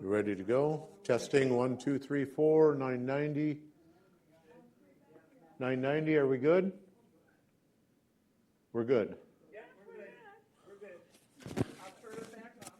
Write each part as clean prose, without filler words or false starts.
You ready to go? Testing 1, 2, 3, 4, 990. 990, are we good? We're good. Yeah, we're good. I'll turn it back on.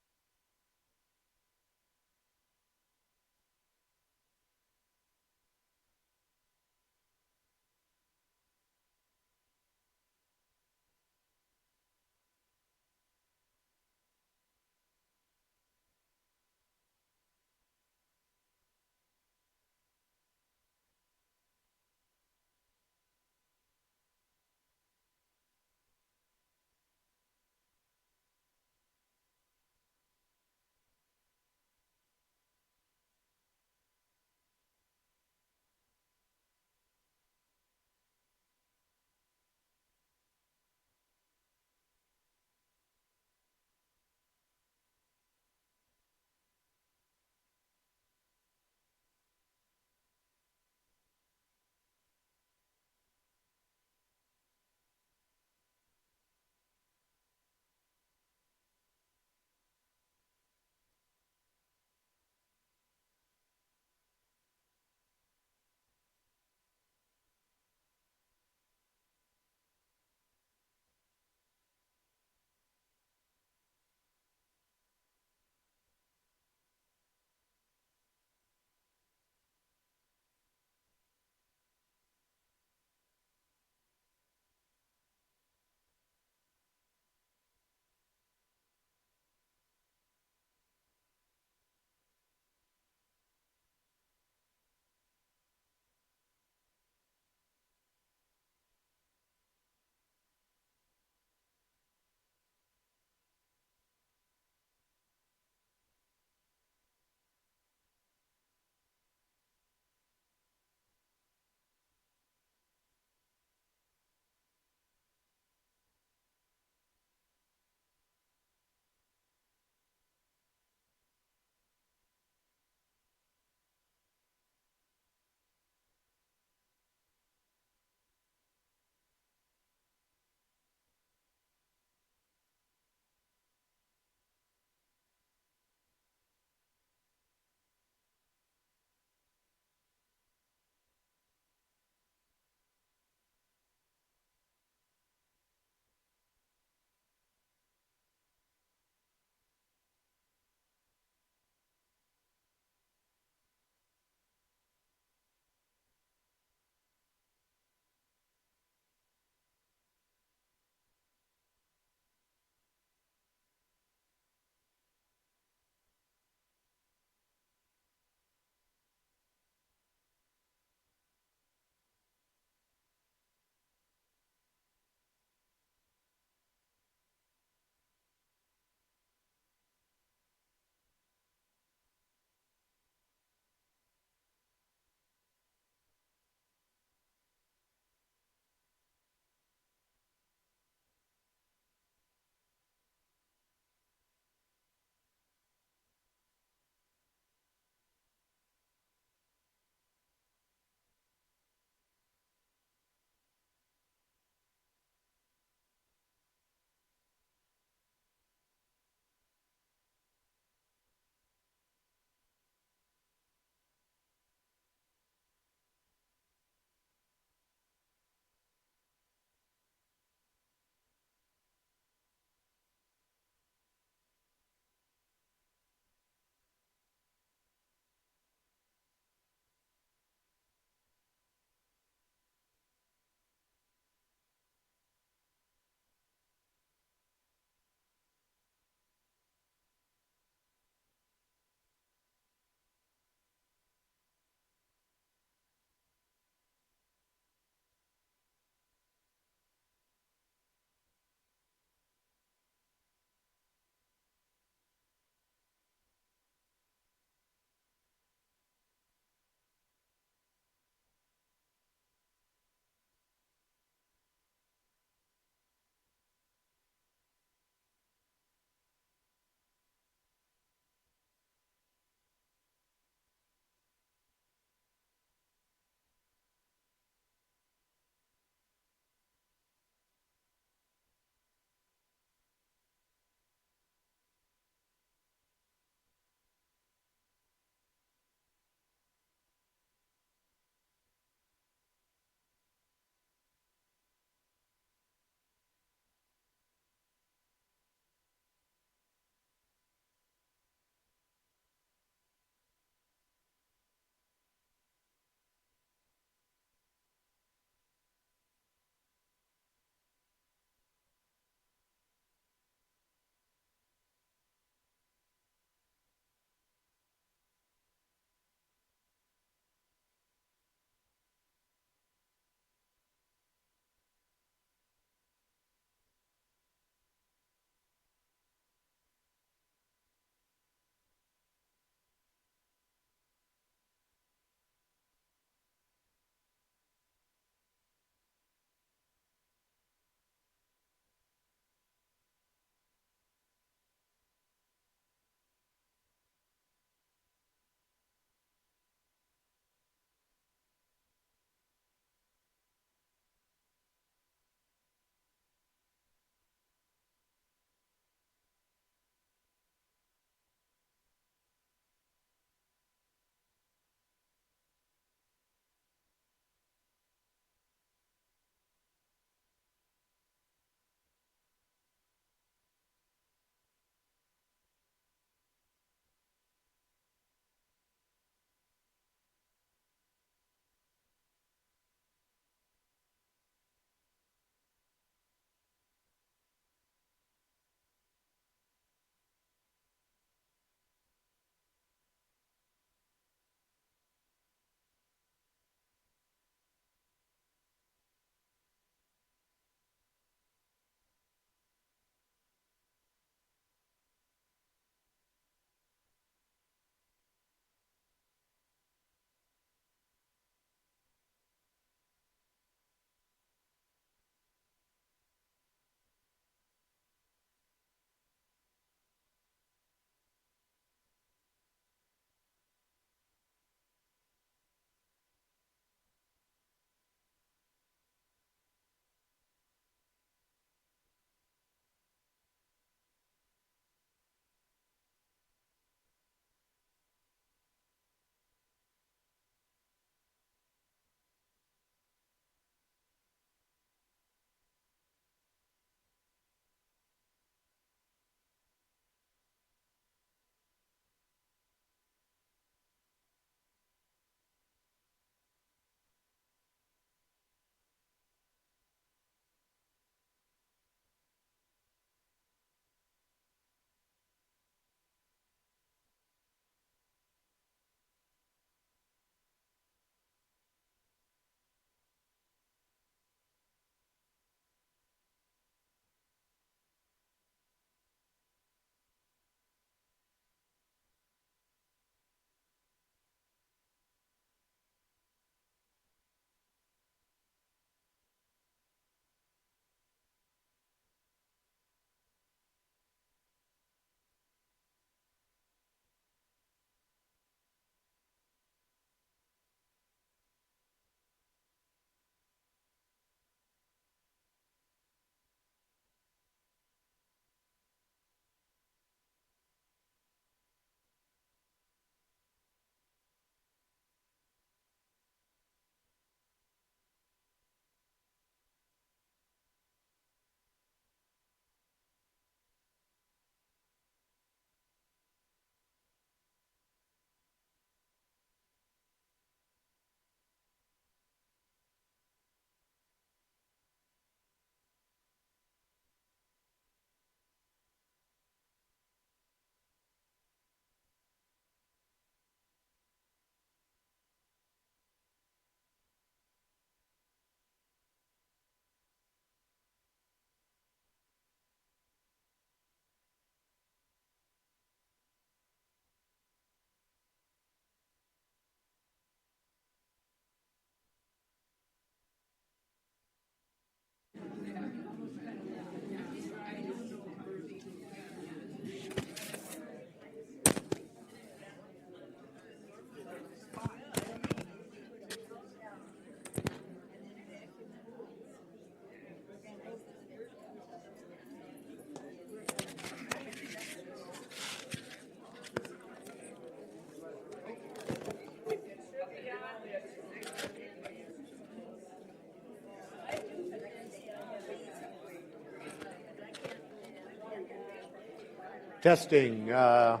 Testing. How's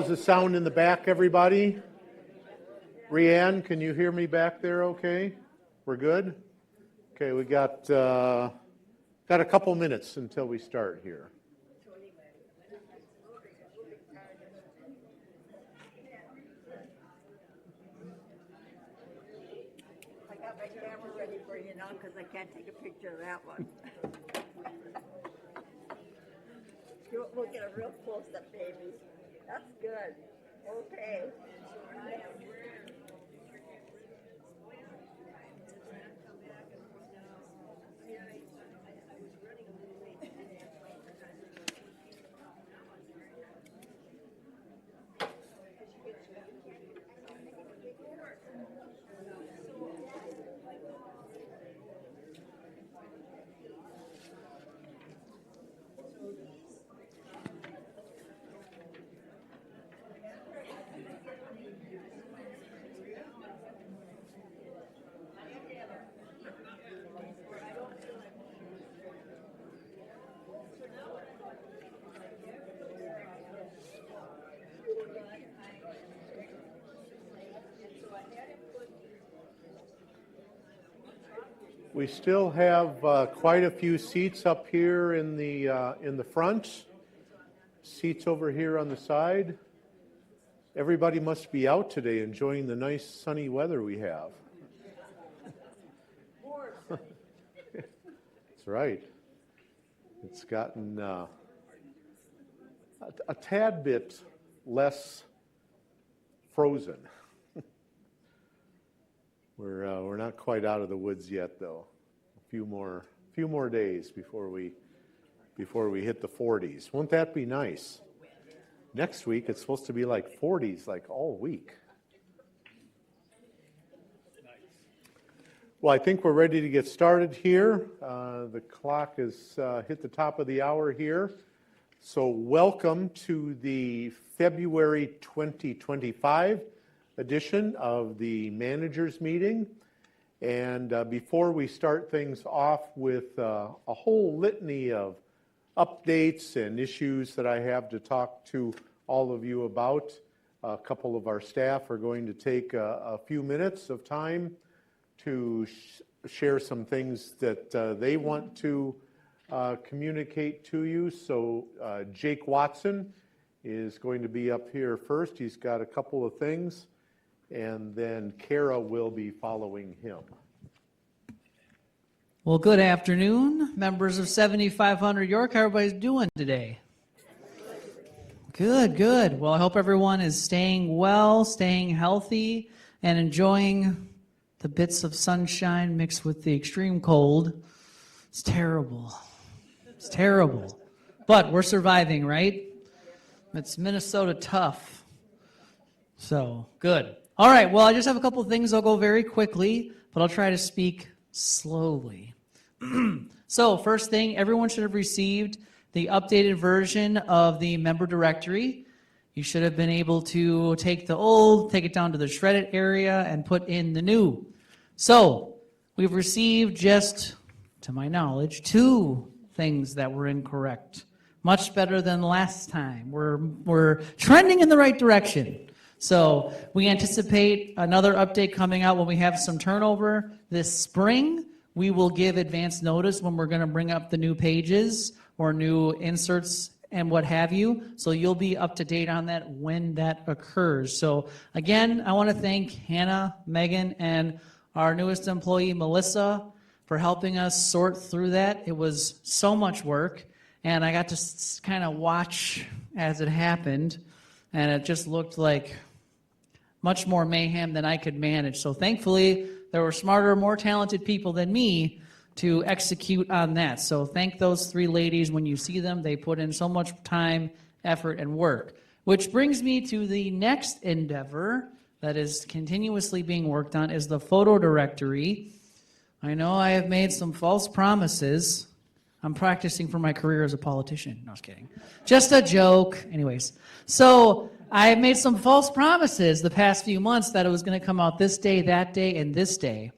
the sound in the back, everybody? Rianne, can you hear me back there okay? We're good? Okay, we got a couple minutes until we start here. I got my camera ready for you now because I can't take a picture of that one. We'll get a real close-up, baby. That's good. Okay. We still have quite a few seats up here in the front. Seats over here on the side. Everybody must be out today enjoying the nice sunny weather we have. That's right. It's gotten a tad bit less frozen. We're not quite out of the woods yet, though. A few more days before we hit the 40s. Won't that be nice? Next week it's supposed to be like 40s like all week. Well, I think we're ready to get started here. The clock has hit the top of the hour here. So welcome to the February 2025 edition of the managers meeting. And before we start things off with a whole litany of updates and issues that I have to talk to all of you about, a couple of our staff are going to take a few minutes of time to share some things that they want to communicate to you. So Jake Watson is going to be up here first. He's got a couple of things. And then Kara will be following him. Well, good afternoon, members of 7500 York. How everybody's doing today? Good, good. Well, I hope everyone is staying well, staying healthy, and enjoying the bits of sunshine mixed with the extreme cold. It's terrible. It's terrible. But we're surviving, right? It's Minnesota tough. So, good. All right, well, I just have a couple of things. I'll go very quickly, but I'll try to speak slowly. So, first thing, everyone should have received the updated version of the member directory. You should have been able to take the old, take it down to the shredded area, and put in the new. So, we've received just, to my knowledge, 2 things that were incorrect. Much better than last time. We're trending in the right direction. So we anticipate another update coming out when we have some turnover this spring. We will give advance notice when we're going to bring up the new pages or new inserts and what have you. So you'll be up to date on that when that occurs. So again, I want to thank Hannah, Megan, and our newest employee, Melissa, for helping us sort through that. It was so much work, and I got to kind of watch as it happened, and it just looked like much more mayhem than I could manage. So thankfully, there were smarter, more talented people than me to execute on that. So thank those 3 ladies. When you see them, they put in so much time, effort, and work. Which brings me to the next endeavor that is continuously being worked on is the photo directory. I know I have made some false promises. I'm practicing for my career as a politician. No, I was kidding. Just a joke. Anyways, so I have made some false promises the past few months that it was going to come out this day, that day, and this day.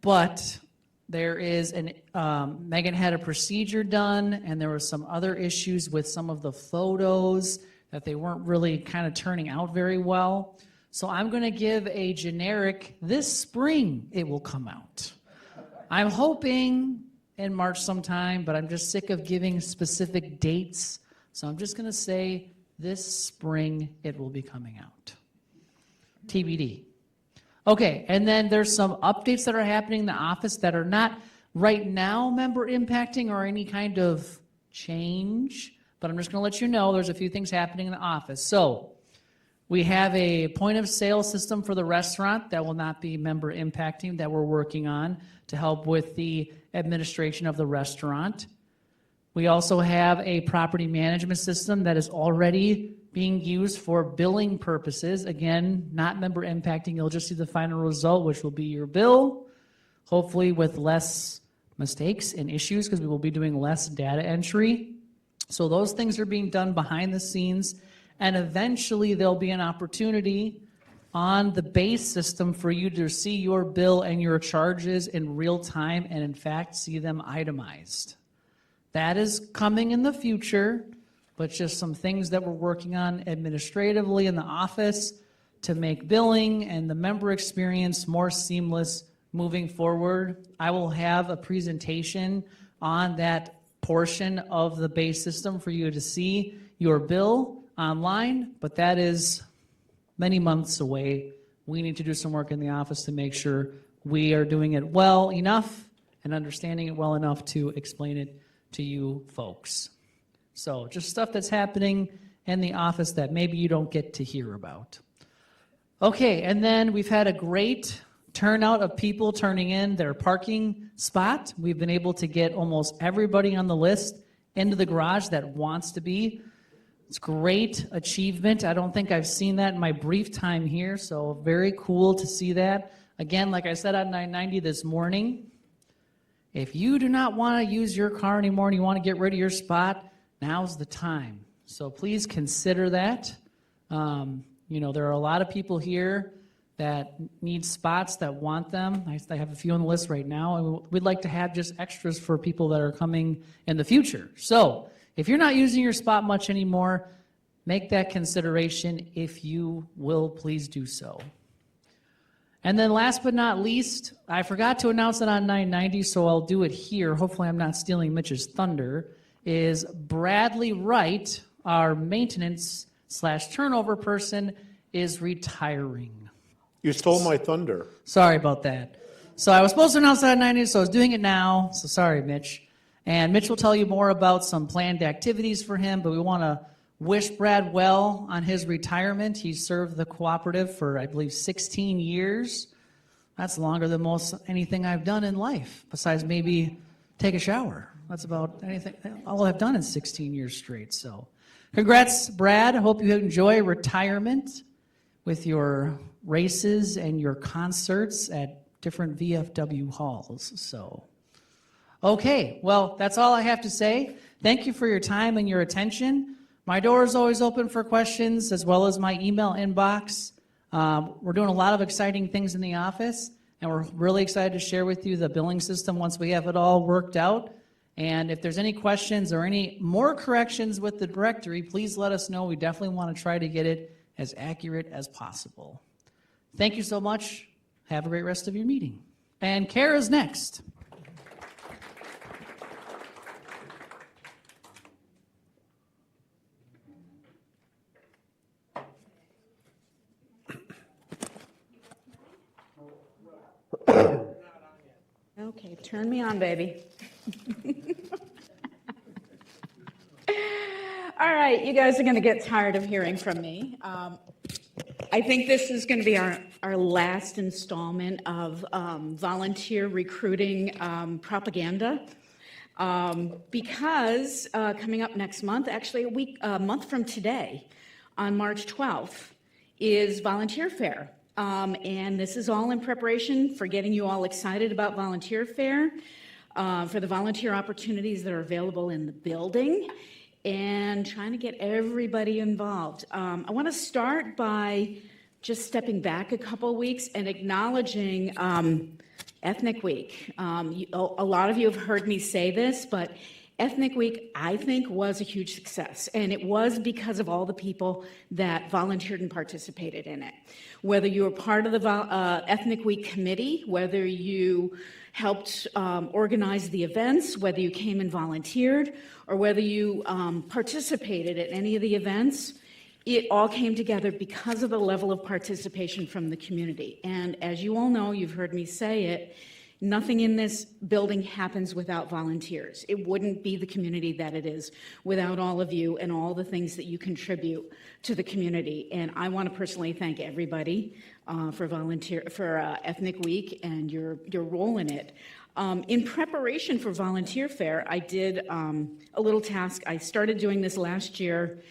But There is Megan had a procedure done, and there were some other issues with some of the photos that they weren't really kind of turning out very well. So I'm going to give a generic, this spring it will come out. I'm hoping in March sometime, but I'm just sick of giving specific dates. So I'm just going to say this spring it will be coming out. TBD. Okay, and then there's some updates that are happening in the office that are not right now member impacting or any kind of change, but I'm just going to let you know there's a few things happening in the office. So we have a point of sale system for the restaurant that will not be member impacting that we're working on to help with the administration of the restaurant. We also have a property management system that is already being used for billing purposes. Again, not member impacting. You'll just see the final result, which will be your bill, hopefully with less mistakes and issues because we will be doing less data entry. So those things are being done behind the scenes, and eventually there'll be an opportunity on the base system for you to see your bill and your charges in real time and in fact see them itemized. That is coming in the future, but just some things that we're working on administratively in the office to make billing and the member experience more seamless moving forward. I will have a presentation on that portion of the base system for you to see your bill online, but that is many months away. We need to do some work in the office to make sure we are doing it well enough and understanding it well enough to explain it to you folks. So just stuff that's happening in the office that maybe you don't get to hear about. Okay, and then we've had a great turnout of people turning in their parking spot. We've been able to get almost everybody on the list into the garage that wants to be. It's great achievement. I don't think I've seen that in my brief time here, so very cool to see that. Again, like I said on 990 this morning, if you do not want to use your car anymore and you want to get rid of your spot, now's the time. So please consider that. There are a lot of people here that need spots that want them. I have a few on the list right now, and we'd like to have just extras for people that are coming in the future. So if you're not using your spot much anymore, make that consideration. If you will, please do so. And then last but not least, I forgot to announce it on 990, so I'll do it here. Hopefully I'm not stealing Mitch's thunder. Is Bradley Wright, our maintenance/turnover person, is retiring. You stole my thunder. Sorry about that. So I was supposed to announce that at 90, so I was doing it now. So sorry, Mitch. And Mitch will tell you more about some planned activities for him, but we want to wish Brad well on his retirement. He served the cooperative for, I believe, 16 years. That's longer than most anything I've done in life, besides maybe take a shower. That's about anything, all I've done in 16 years straight. So congrats, Brad. I hope you enjoy retirement with your races and your concerts at different VFW halls. So, okay, well, that's all I have to say. Thank you for your time and your attention. My door is always open for questions, as well as my email inbox. We're doing a lot of exciting things in the office, and we're really excited to share with you the billing system once we have it all worked out. And if there's any questions or any more corrections with the directory, please let us know. We definitely want to try to get it as accurate as possible. Thank you so much. Have a great rest of your meeting. And Kara's next. Okay, turn me on, baby. All right, you guys are going to get tired of hearing from me. I think this is going to be our last installment of volunteer recruiting propaganda, because coming up next month, actually a month from today, on March 12th, is Volunteer Fair. And this is all in preparation for getting you all excited about Volunteer Fair, for the volunteer opportunities that are available in the building, and trying to get everybody involved. I want to start by just stepping back a couple weeks and acknowledging Ethnic Week. A lot of you have heard me say this, but Ethnic Week, I think, was a huge success, and it was because of all the people that volunteered and participated in it. Whether you were part of the Ethnic Week committee, whether you helped organize the events, whether you came and volunteered, or whether you participated at any of the events, it all came together because of the level of participation from the community. And as you all know, you've heard me say it, nothing in this building happens without volunteers. It wouldn't be the community that it is without all of you and all the things that you contribute to the community. And I want to personally thank everybody for Ethnic Week and your role in it. In preparation for Volunteer Fair, I did a little task. I started doing this last year.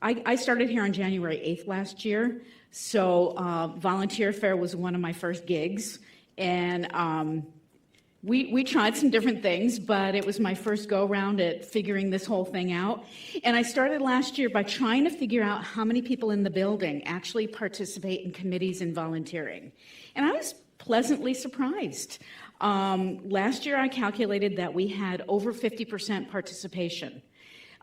I started here on January 8th last year, so Volunteer Fair was one of my first gigs, and we tried some different things, but it was my first go-around at figuring this whole thing out. And I started last year by trying to figure out how many people in the building actually participate in committees and volunteering. And I was pleasantly surprised. Last year I calculated that we had over 50% participation.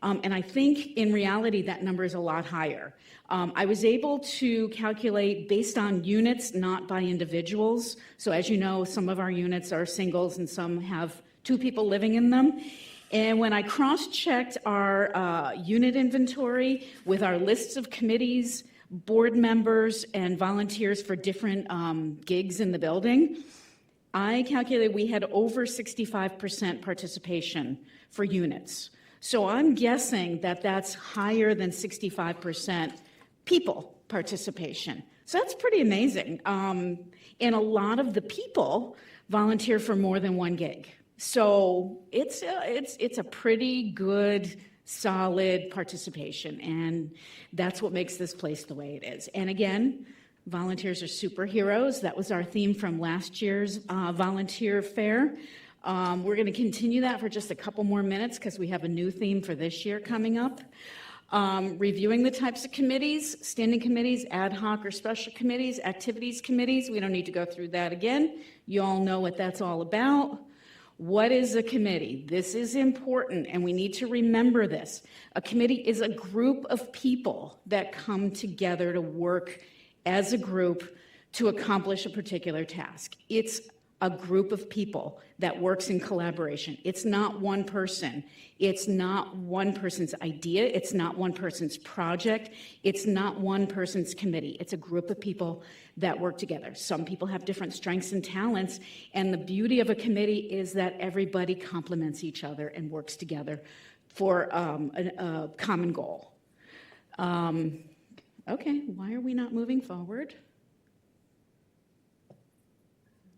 And I think in reality that number is a lot higher. I was able to calculate based on units, not by individuals. So as you know, some of our units are singles and some have 2 people living in them. And when I cross-checked our unit inventory with our lists of committees, board members, and volunteers for different gigs in the building, I calculated we had over 65% participation for units. So I'm guessing that that's higher than 65% people participation. So that's pretty amazing. And a lot of the people volunteer for more than 1 gig. So it's a pretty good, solid participation, and that's what makes this place the way it is. And again, volunteers are superheroes. That was our theme from last year's Volunteer Fair. We're going to continue that for just a couple more minutes because we have a new theme for this year coming up. Reviewing the types of committees, standing committees, ad hoc or special committees, activities committees. We don't need to go through that again. You all know what that's all about. What is a committee? This is important, and we need to remember this. A committee is a group of people that come together to work as a group to accomplish a particular task. It's a group of people that works in collaboration. It's not one person. It's not one person's idea. It's not one person's project. It's not one person's committee. It's a group of people that work together. Some people have different strengths and talents, and the beauty of a committee is that everybody complements each other and works together for a common goal. Okay, why are we not moving forward?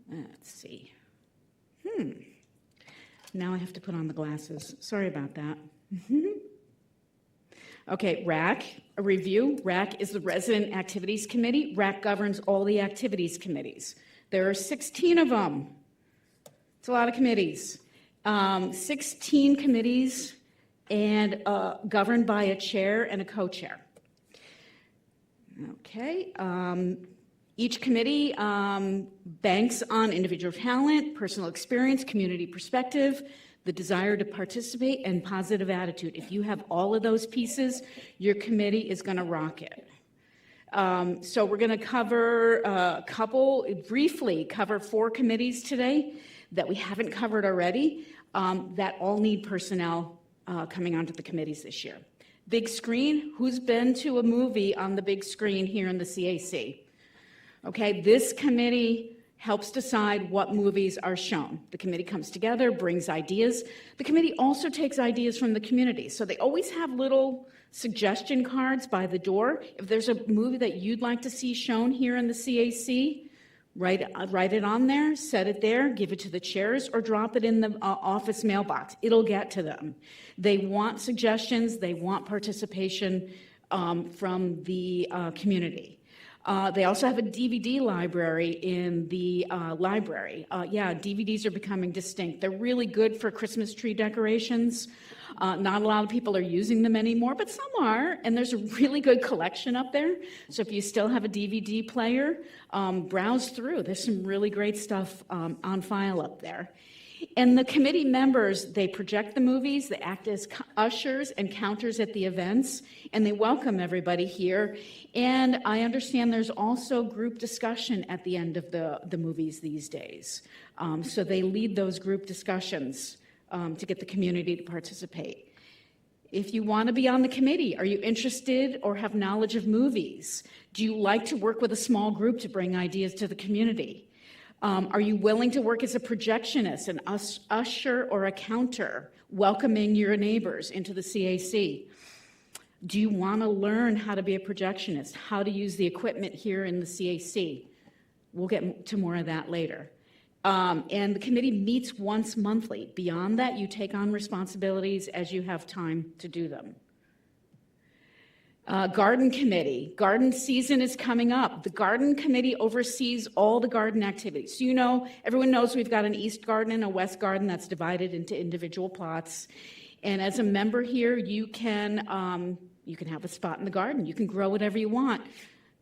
Let's see. Now I have to put on the glasses. Sorry about that. Okay, RAC, a review. RAC is the Resident Activities Committee. RAC governs all the activities committees. There are 16 of them. It's a lot of committees. 16 committees and governed by a chair and a co-chair. Okay. Each committee banks on individual talent, personal experience, community perspective, the desire to participate, and positive attitude. If you have all of those pieces, your committee is going to rock it. So we're going to cover briefly cover 4 committees today that we haven't covered already that all need personnel coming onto the committees this year. Big screen, who's been to a movie on the big screen here in the CAC? Okay, this committee helps decide what movies are shown. The committee comes together, brings ideas. The committee also takes ideas from the community. So they always have little suggestion cards by the door. If there's a movie that you'd like to see shown here in the CAC, write it on there, set it there, give it to the chairs, or drop it in the office mailbox. It'll get to them. They want suggestions. They want participation from the community. They also have a DVD library in the library. Yeah, DVDs are becoming distinct. They're really good for Christmas tree decorations. Not a lot of people are using them anymore, but some are, and there's a really good collection up there. So if you still have a DVD player, browse through. There's some really great stuff on file up there. And the committee members, they project the movies, they act as ushers and counters at the events, and they welcome everybody here. And I understand there's also group discussion at the end of the movies these days. So they lead those group discussions to get the community to participate. If you want to be on the committee, are you interested or have knowledge of movies? Do you like to work with a small group to bring ideas to the community? Are you willing to work as a projectionist, an usher, or a counter, welcoming your neighbors into the CAC? Do you want to learn how to be a projectionist, how to use the equipment here in the CAC? We'll get to more of that later. And the committee meets once monthly. Beyond that, you take on responsibilities as you have time to do them. Garden committee. Garden season is coming up. The garden committee oversees all the garden activities. So, you know, everyone knows we've got an east garden and a west garden that's divided into individual plots. And as a member here, you can have a spot in the garden. You can grow whatever you want,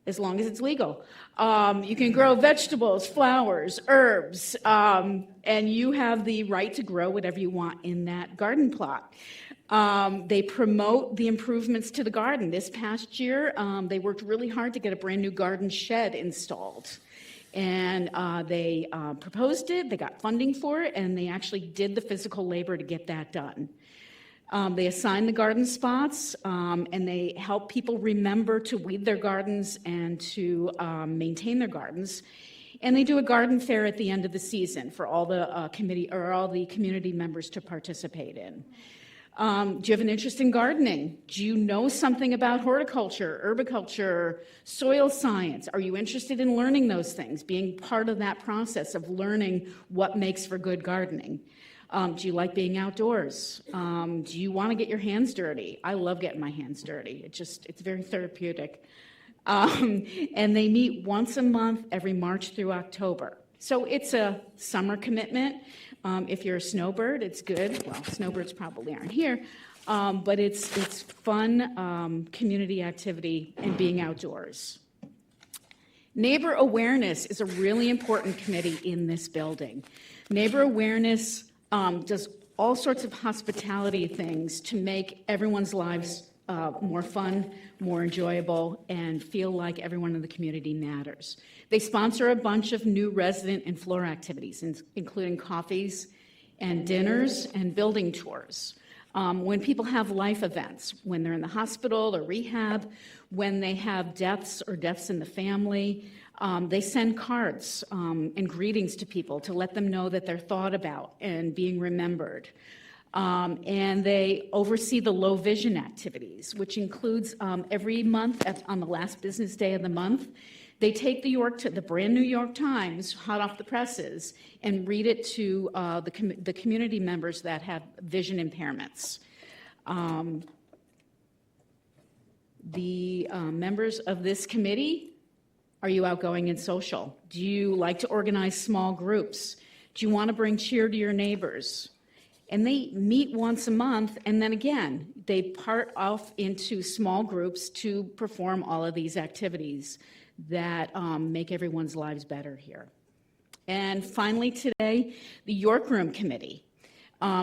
as long as it's legal. You can grow vegetables, flowers, herbs, and you have the right to grow whatever you want in that garden plot. They promote the improvements to the garden. This past year, they worked really hard to get a brand new garden shed installed. And they proposed it, they got funding for it, and they actually did the physical labor to get that done. They assign the garden spots, and they help people remember to weed their gardens and to maintain their gardens. And they do a garden fair at the end of the season for all the community members to participate in. Do you have an interest in gardening? Do you know something about horticulture, herbiculture, soil science? Are you interested in learning those things, being part of that process of learning what makes for good gardening? Do you like being outdoors? Do you want to get your hands dirty? I love getting my hands dirty. It's very therapeutic. And they meet once a month every March through October. So it's a summer commitment. If you're a snowbird, it's good. Well, snowbirds probably aren't here, but it's fun community activity and being outdoors. Neighbor awareness is a really important committee in this building. Neighbor awareness does all sorts of hospitality things to make everyone's lives more fun, more enjoyable, and feel like everyone in the community matters. They sponsor a bunch of new resident and floor activities, including coffees and dinners and building tours. When people have life events, when they're in the hospital or rehab, when they have deaths or deaths in the family, they send cards and greetings to people to let them know that they're thought about and being remembered. And they oversee the low vision activities, which includes every month on the last business day of the month, they take the brand New York Times, hot off the presses, and read it to the community members that have vision impairments. The members of this committee, are you outgoing and social? Do you like to organize small groups? Do you want to bring cheer to your neighbors? And they meet once a month, and then again, they part off into small groups to perform all of these activities that make everyone's lives better here. And finally today, the York Room Committee.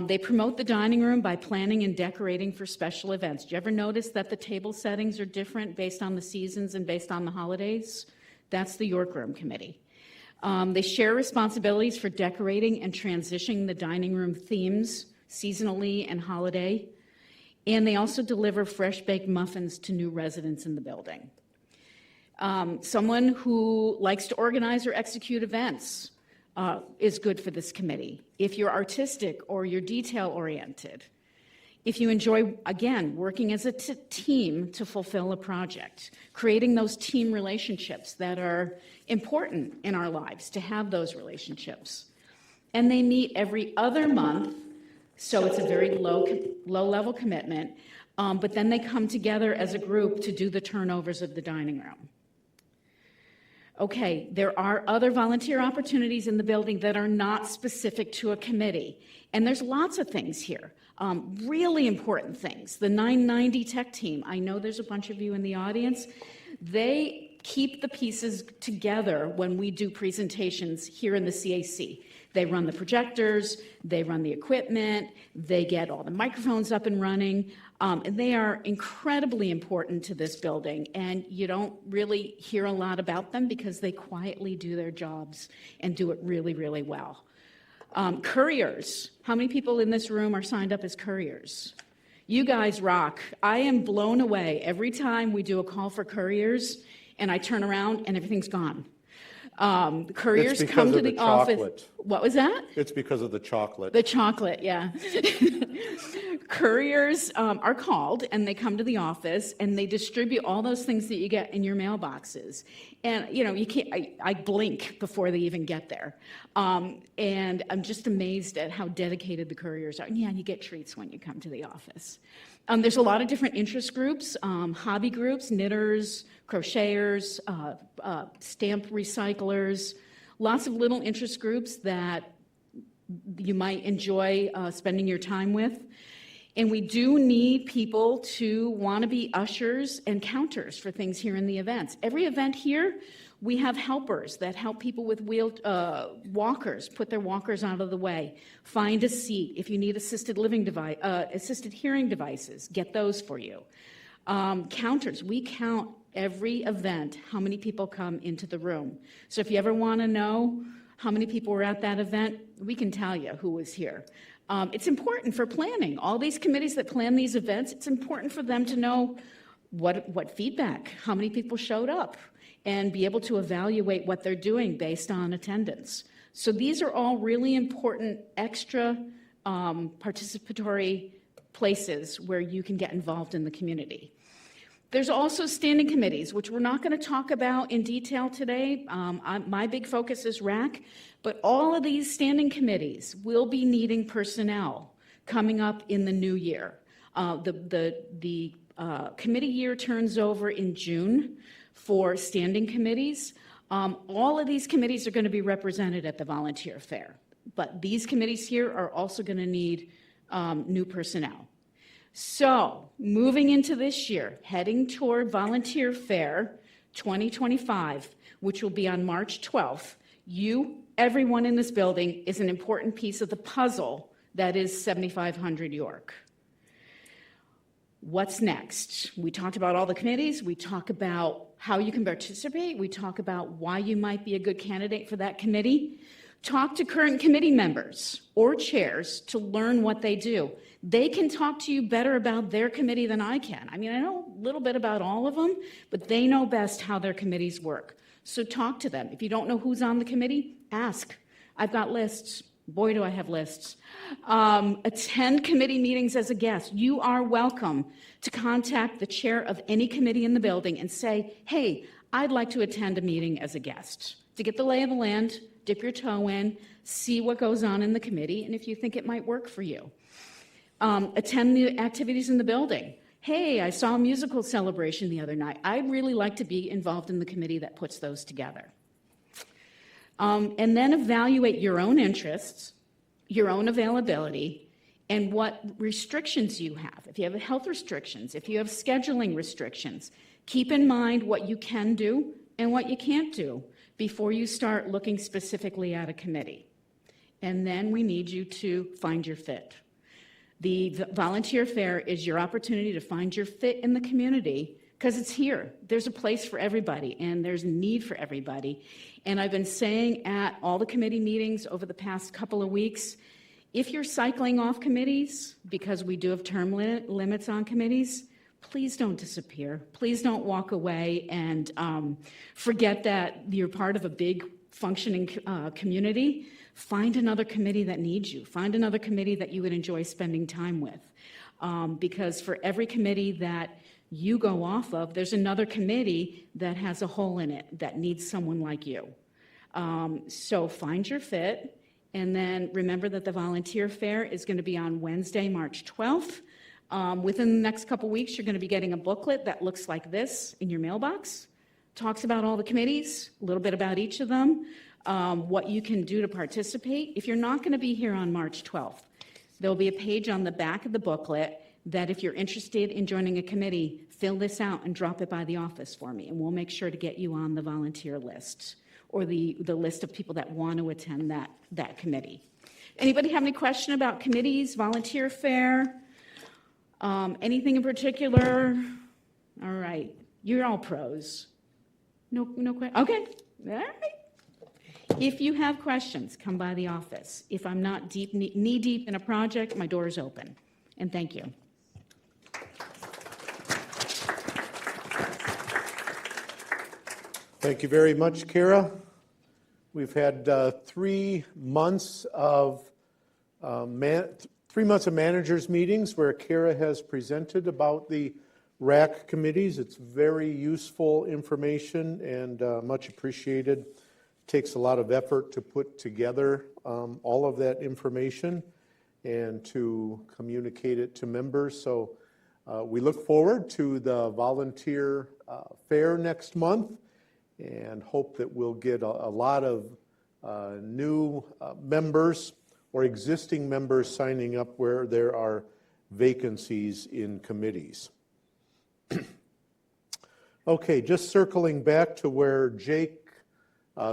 They promote the dining room by planning and decorating for special events. Do you ever notice that the table settings are different based on the seasons and based on the holidays? That's the York Room Committee. They share responsibilities for decorating and transitioning the dining room themes seasonally and holiday. And they also deliver fresh baked muffins to new residents in the building. Someone who likes to organize or execute events is good for this committee. If you're artistic or you're detail-oriented, if you enjoy, again, working as a team to fulfill a project, creating those team relationships that are important in our lives, to have those relationships. And they meet every other month, so it's a very low-level commitment, but then they come together as a group to do the turnovers of the dining room. Okay, there are other volunteer opportunities in the building that are not specific to a committee. And there's lots of things here, really important things. The 990 tech team, I know there's a bunch of you in the audience. They keep the pieces together when we do presentations here in the CAC. They run the projectors, they run the equipment, they get all the microphones up and running, and they are incredibly important to this building. And you don't really hear a lot about them because they quietly do their jobs and do it really, really well. Couriers. How many people in this room are signed up as couriers? You guys rock. I am blown away every time we do a call for couriers and I turn around and everything's gone. Couriers It's come because to of the the office. chocolate. What was that? It's because of the chocolate. The chocolate, yeah. Couriers are called and they come to the office and they distribute all those things that you get in your mailboxes. And, you know, you can't, I blink before they even get there. And I'm just amazed at how dedicated the couriers are. And yeah, you get treats when you come to the office. There's a lot of different interest groups, hobby groups, knitters, crocheters, stamp recyclers, lots of little interest groups that you might enjoy spending your time with. And we do need people to want to be ushers and counters for things here in the events. Every event here, we have helpers that help people with walkers, put their walkers out of the way, find a seat. If you need assisted hearing devices, get those for you. Counters, we count every event how many people come into the room. So if you ever want to know how many people were at that event, we can tell you who was here. It's important for planning. All these committees that plan these events, it's important for them to know what feedback, how many people showed up, and be able to evaluate what they're doing based on attendance. So these are all really important extra participatory places where you can get involved in the community. There's also standing committees, which we're not going to talk about in detail today. My big focus is RAC, but all of these standing committees will be needing personnel coming up in the new year. The committee year turns over in June for standing committees. All of these committees are going to be represented at the volunteer fair, but these committees here are also going to need new personnel. So, moving into this year, heading toward Volunteer Fair 2025, which will be on March 12th, everyone in this building, is an important piece of the puzzle that is 7500 York. What's next? We talked about all the committees. We talk about how you can participate. We talk about why you might be a good candidate for that committee. Talk to current committee members or chairs to learn what they do. They can talk to you better about their committee than I can. I mean, I know a little bit about all of them, but they know best how their committees work. So talk to them. If you don't know who's on the committee, ask. I've got lists. Boy, do I have lists. Attend committee meetings as a guest. You are welcome to contact the chair of any committee in the building and say, hey, I'd like to attend a meeting as a guest, to get the lay of the land, dip your toe in, see what goes on in the committee, and if you think it might work for you. Attend the activities in the building. Hey, I saw a musical celebration the other night. I'd really like to be involved in the committee that puts those together. And then evaluate your own interests, your own availability, and what restrictions you have. If you have health restrictions, if you have scheduling restrictions, keep in mind what you can do and what you can't do before you start looking specifically at a committee. And then we need you to find your fit. The volunteer fair is your opportunity to find your fit in the community because it's here. There's a place for everybody and there's a need for everybody. And I've been saying at all the committee meetings over the past couple of weeks, if you're cycling off committees, because we do have term limits on committees, please don't disappear. Please don't walk away and forget that you're part of a big functioning community. Find another committee that needs you. Find another committee that you would enjoy spending time with. Because for every committee that you go off of, there's another committee that has a hole in it that needs someone like you. So find your fit, and then remember that the volunteer fair is going to be on Wednesday, March 12th. Within the next couple weeks, you're going to be getting a booklet that looks like this in your mailbox. talks about all the committees, a little bit about each of them, what you can do to participate. If you're not going to be here on March 12th, there'll be a page on the back of the booklet that if you're interested in joining a committee, fill this out and drop it by the office for me, and we'll make sure to get you on the volunteer list or the list of people that want to attend that committee. Anybody have any question about committees, volunteer fair, anything in particular? All right, you're all pros. No question? Okay, all right. If you have questions, come by the office. If I'm not knee-deep in a project, my door is open. And thank you. Thank you very much, Kara. We've had 3 months of managers meetings where Kara has presented about the RAC committees. It's very useful information and much appreciated. Takes a lot of effort to put together all of that information and to communicate it to members. So we look forward to the volunteer fair next month and hope that we'll get a lot of new members or existing members signing up where there are vacancies in committees. Okay, just circling back to where Jake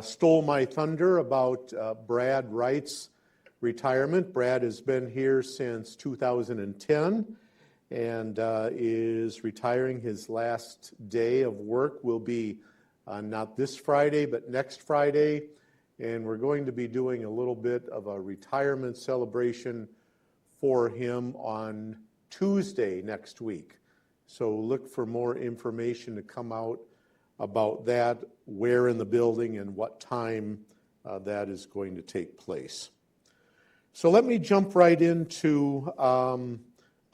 stole my thunder about Brad Wright's retirement. Brad has been here since 2010 and is retiring. His last day of work will be not this Friday, but next Friday. And we're going to be doing a little bit of a retirement celebration for him on Tuesday next week. So look for more information to come out about that, where in the building and what time that is going to take place. So let me jump right into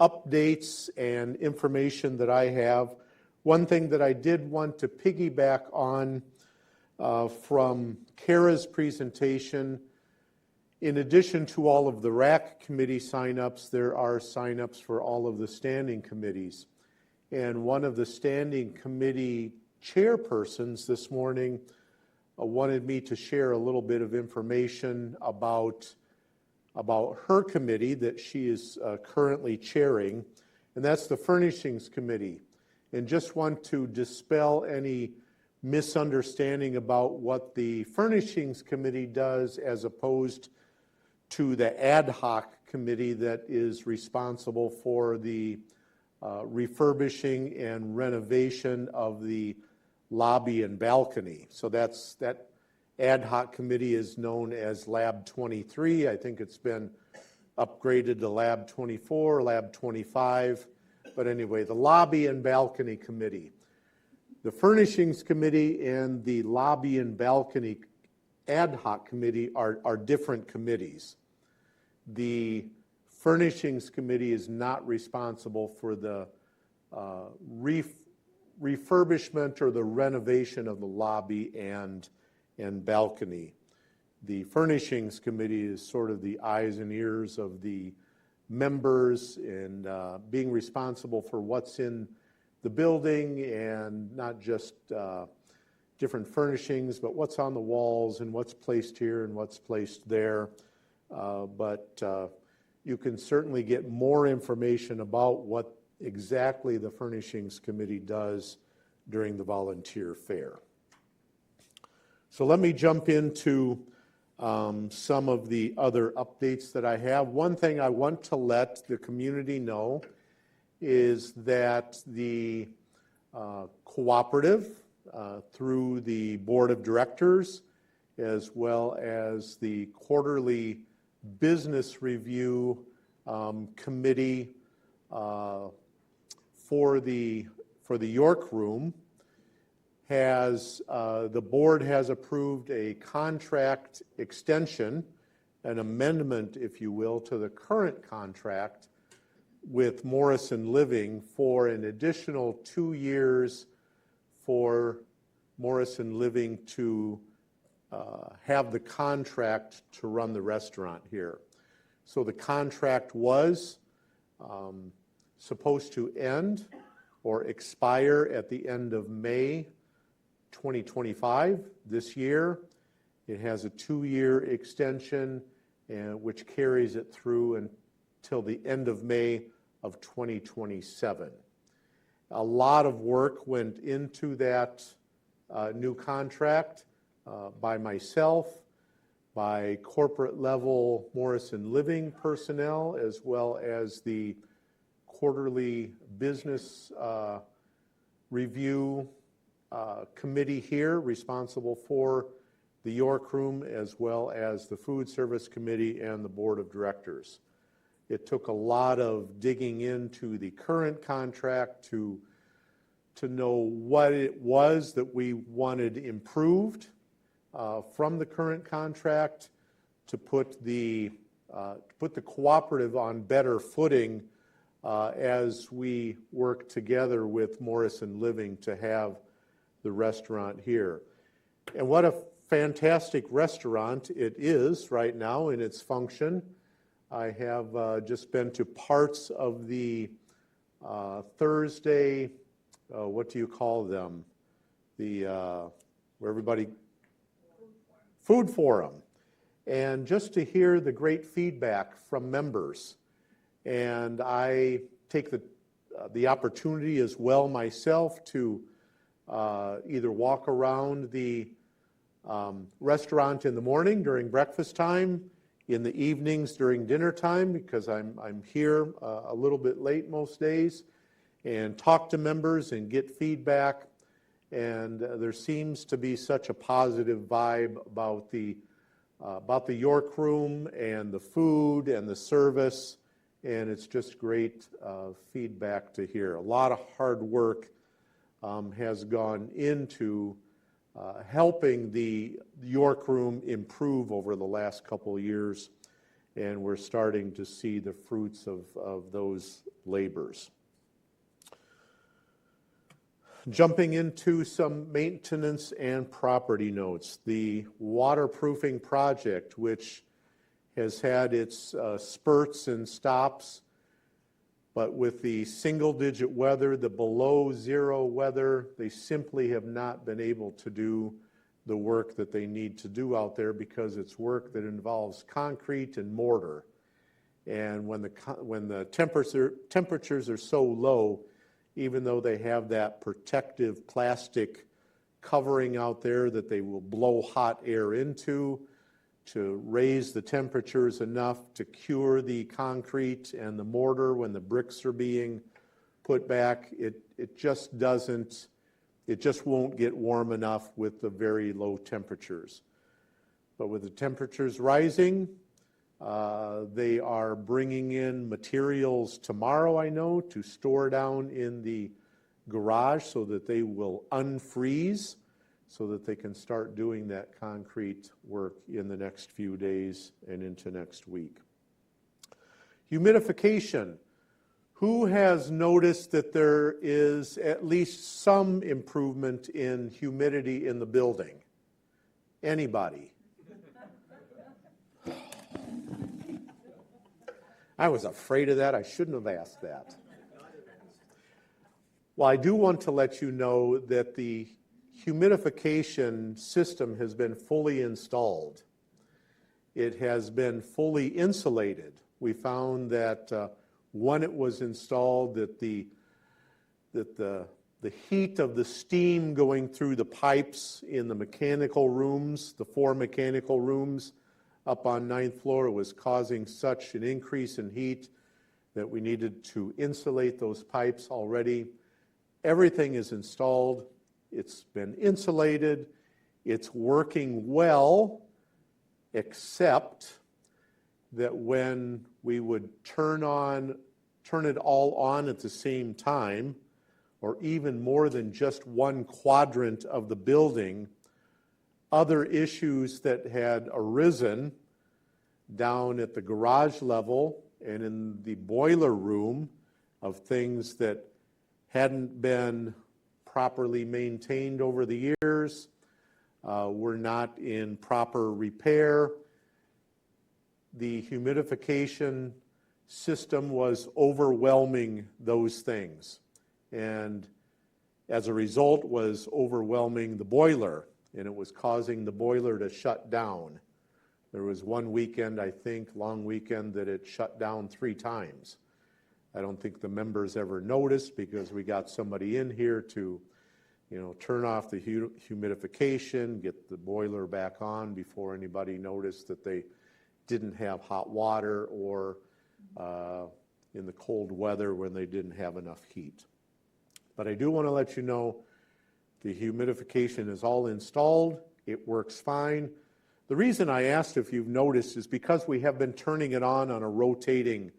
updates and information that I have. One thing that I did want to piggyback on from Kara's presentation, in addition to all of the RAC committee signups, there are signups for all of the standing committees. And one of the standing committee chairpersons this morning wanted me to share a little bit of information about her committee that she is currently chairing, and that's the Furnishings Committee. And just want to dispel any misunderstanding about what the Furnishings Committee does as opposed to the ad hoc committee that is responsible for the refurbishing and renovation of the lobby and balcony. So that ad hoc committee is known as Lab 23. I think it's been upgraded to Lab 24, Lab 25. But anyway, the lobby and balcony committee. The Furnishings Committee and the lobby and balcony ad hoc committee are different committees. The Furnishings Committee is not responsible for the refurbishment or the renovation of the lobby and balcony. The Furnishings Committee is sort of the eyes and ears of the members and being responsible for what's in the building and not just different furnishings, but what's on the walls and what's placed here and what's placed there. But you can certainly get more information about what exactly the Furnishings Committee does during the volunteer fair. So let me jump into some of the other updates that I have. One thing I want to let the community know is that the cooperative through the board of directors as well as the quarterly business review committee for the York Room has the board has approved a contract extension, an amendment, if you will, to the current contract with Morrison Living for an additional 2 years for Morrison Living to have the contract to run the restaurant here. So the contract was supposed to end or expire at the end of May 2025, this year. It has a 2-year extension, which carries it through until the end of May of 2027. A lot of work went into that new contract by myself, by corporate level Morrison Living personnel, as well as the quarterly business review committee here responsible for the York Room, as well as the Food Service Committee and the Board of Directors. It took a lot of digging into the current contract to know what it was that we wanted improved from the current contract, to put the cooperative on better footing as we work together with Morrison Living to have the restaurant here. And what a fantastic restaurant it is right now in its function. I have just been to parts of the Thursday, what do you call them? Where everybody, food forum. And just to hear the great feedback from members. And I take the opportunity as well myself to either walk around the restaurant in the morning during breakfast time, in the evenings during dinner time, because I'm here a little bit late most days, and talk to members and get feedback. And there seems to be such a positive vibe about the York Room and the food and the service, and it's just great feedback to hear. A lot of hard work has gone into helping the York Room improve over the last couple of years, and we're starting to see the fruits of those labors. Jumping into some maintenance and property notes. The waterproofing project, which has had its spurts and stops, but with the single-digit weather, the below-zero weather, they simply have not been able to do the work that they need to do out there, because it's work that involves concrete and mortar. And when the temperatures are so low, even though they have that protective plastic covering out there that they will blow hot air into to raise the temperatures enough to cure the concrete and the mortar when the bricks are being put back, it just won't get warm enough with the very low temperatures. But with the temperatures rising, they are bringing in materials tomorrow, I know, to store down in the garage so that they will unfreeze, so that they can start doing that concrete work in the next few days and into next week. Humidification. Who has noticed that there is at least some improvement in humidity in the building? Anybody? I was afraid of that. I shouldn't have asked that. Well, I do want to let you know that the humidification system has been fully installed. It has been fully insulated. We found that when it was installed, that the heat of the steam going through the pipes in the mechanical rooms, the 4 mechanical rooms up on 9th floor, was causing such an increase in heat that we needed to insulate those pipes already. Everything is installed. It's been insulated. It's working well, except that when we would turn it all on at the same time, or even more than just one quadrant of the building, other issues that had arisen down at the garage level and in the boiler room of things that hadn't been properly maintained over the years, were not in proper repair. The humidification system was overwhelming those things. And as a result, was overwhelming the boiler, and it was causing the boiler to shut down. There was one weekend, I think, long weekend, that it shut down 3 times. I don't think the members ever noticed because we got somebody in here to, turn off the humidification, get the boiler back on before anybody noticed that they didn't have hot water, or in the cold weather when they didn't have enough heat. But I do want to let you know the humidification is all installed. It works fine. The reason I asked if you've noticed is because we have been turning it on a rotating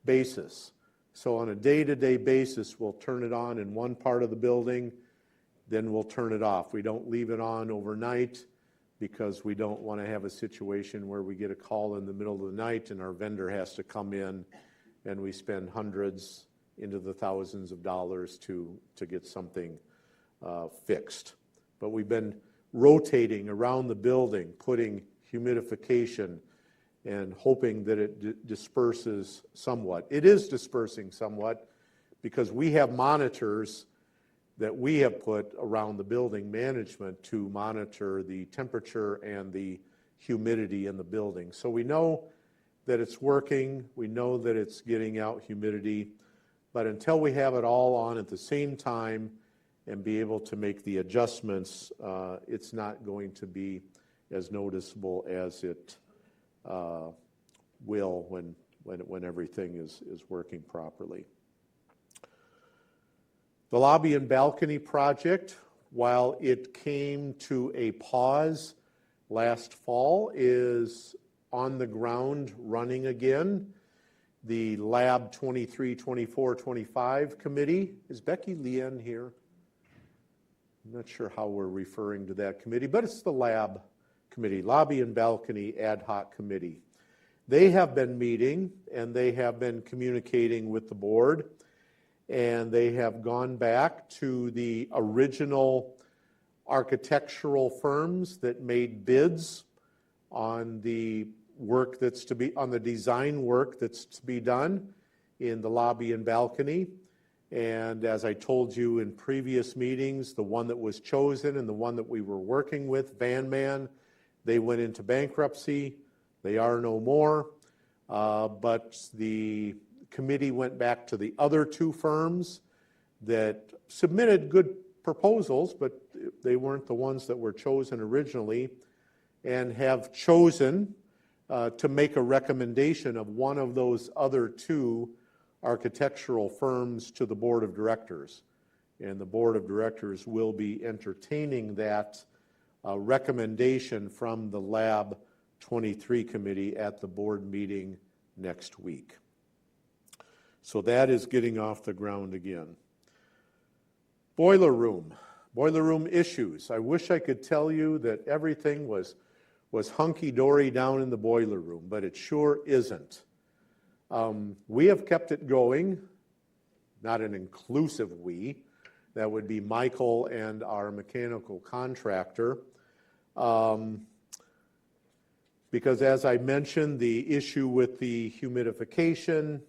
basis. So on a day-to-day basis, we'll turn it on in one part of the building, then we'll turn it off. We don't leave it on overnight because we don't want to have a situation where we get a call in the middle of the night and our vendor has to come in and we spend hundreds into the thousands of dollars to get something fixed. But we've been rotating around the building, putting humidification and hoping that it disperses somewhat. It is dispersing somewhat because we have monitors that we have put around the building management to monitor the temperature and the humidity in the building. So we know that it's working, we know that it's getting out humidity, but until we have it all on at the same time and be able to make the adjustments, it's not going to be as noticeable as it will when everything is working properly. The lobby and balcony project, while it came to a pause last fall, is on the ground running again. The Lab 23, 24, 25 committee, is Becky Leanne here? I'm not sure how we're referring to that committee, but it's the Lab committee, Lobby and Balcony Ad Hoc Committee. They have been meeting and they have been communicating with the board, and they have gone back to the original architectural firms that made bids on the work that's to be, on the design work that's to be done in the lobby and balcony. And as I told you in previous meetings, the one that was chosen and the one that we were working with, Van Man, they went into bankruptcy. They are no more. But the committee went back to the other 2 firms that submitted good proposals, but they weren't the ones that were chosen originally, and have chosen to make a recommendation of one of those other 2 architectural firms to the board of directors. And the board of directors will be entertaining that recommendation from the Lab 23 committee at the board meeting next week. So that is getting off the ground again. Boiler room issues. I wish I could tell you that everything was hunky-dory down in the boiler room, but it sure isn't. We have kept it going, not an inclusive we, that would be Michael and our mechanical contractor. Because as I mentioned, the issue with the humidification,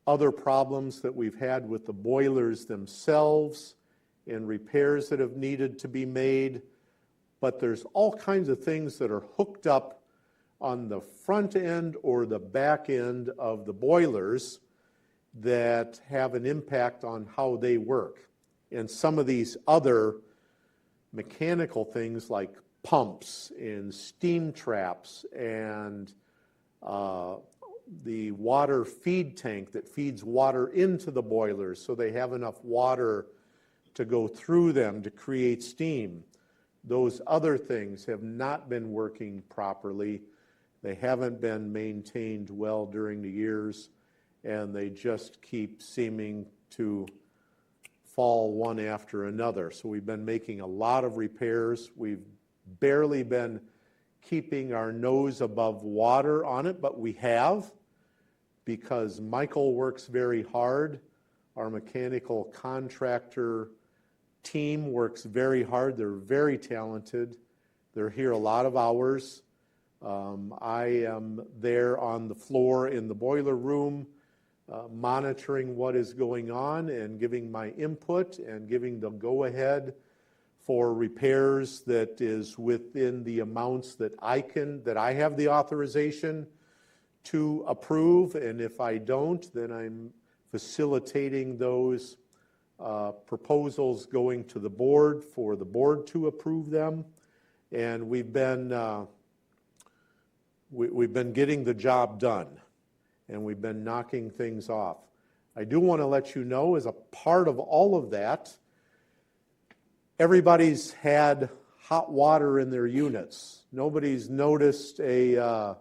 other problems that we've had with the boilers themselves and repairs that have needed to be made, but there's all kinds of things that are hooked up on the front end or the back end of the boilers that have an impact on how they work. And some of these other mechanical things like pumps and steam traps and the water feed tank that feeds water into the boilers so they have enough water to go through them to create steam. Those other things have not been working properly. They haven't been maintained well during the years, and they just keep seeming to fall one after another. So we've been making a lot of repairs. We've barely been keeping our nose above water on it, but we have, because Michael works very hard. Our mechanical contractor team works very hard. They're very talented. They're here a lot of hours. I am there on the floor in the boiler room monitoring what is going on and giving my input and giving the go-ahead for repairs that is within the amounts that I have the authorization to approve. And if I don't, then I'm facilitating those proposals going to the board for the board to approve them. And we've been getting the job done, and we've been knocking things off. I do want to let you know, as a part of all of that, everybody's had hot water in their units. Nobody's noticed a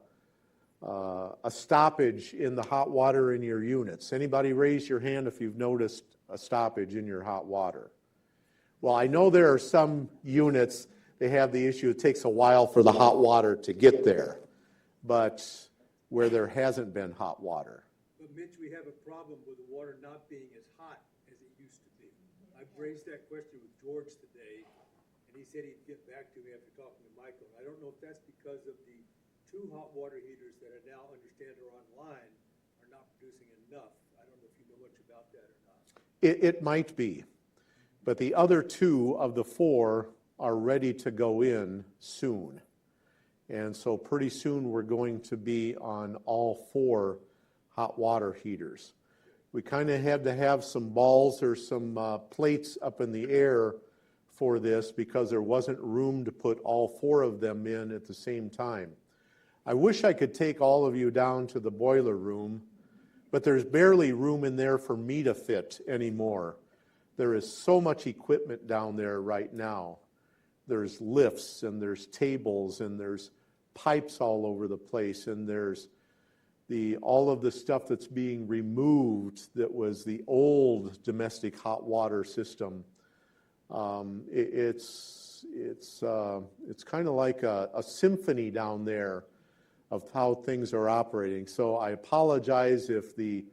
stoppage in the hot water in your units. Anybody raise your hand if you've noticed a stoppage in your hot water? Well, I know there are some units, they have the issue, it takes a while for the hot water to get there, but where there hasn't been hot water. But Mitch, we have a problem with the water not being as hot as it used to be. I raised that question with George today, and he said he'd get back to me after talking to Michael. I don't know if that's because of the 2 hot water heaters that I now understand are online are not producing enough. I don't know if you know much about that or not. It might be, but the other 2 of the 4 are ready to go in soon. And so pretty soon we're going to be on all 4 hot water heaters. We kind of had to have some balls or some plates up in the air for this because there wasn't room to put all 4 of them in at the same time. I wish I could take all of you down to the boiler room, but there's barely room in there for me to fit anymore. There is so much equipment down there right now. There's lifts and there's tables and there's pipes all over the place, and there's all of the stuff that's being removed that was the old domestic hot water system. It's kind of like a symphony down there of how things are operating. So I apologize if the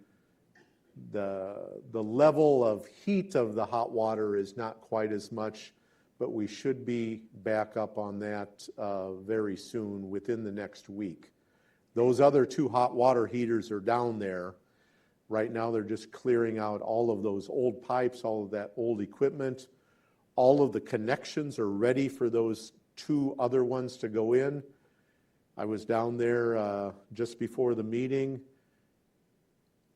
level of heat of the hot water is not quite as much, but we should be back up on that very soon, within the next week. Those other 2 hot water heaters are down there. Right now they're just clearing out all of those old pipes, all of that old equipment. All of the connections are ready for those 2 other ones to go in. I was down there just before the meeting.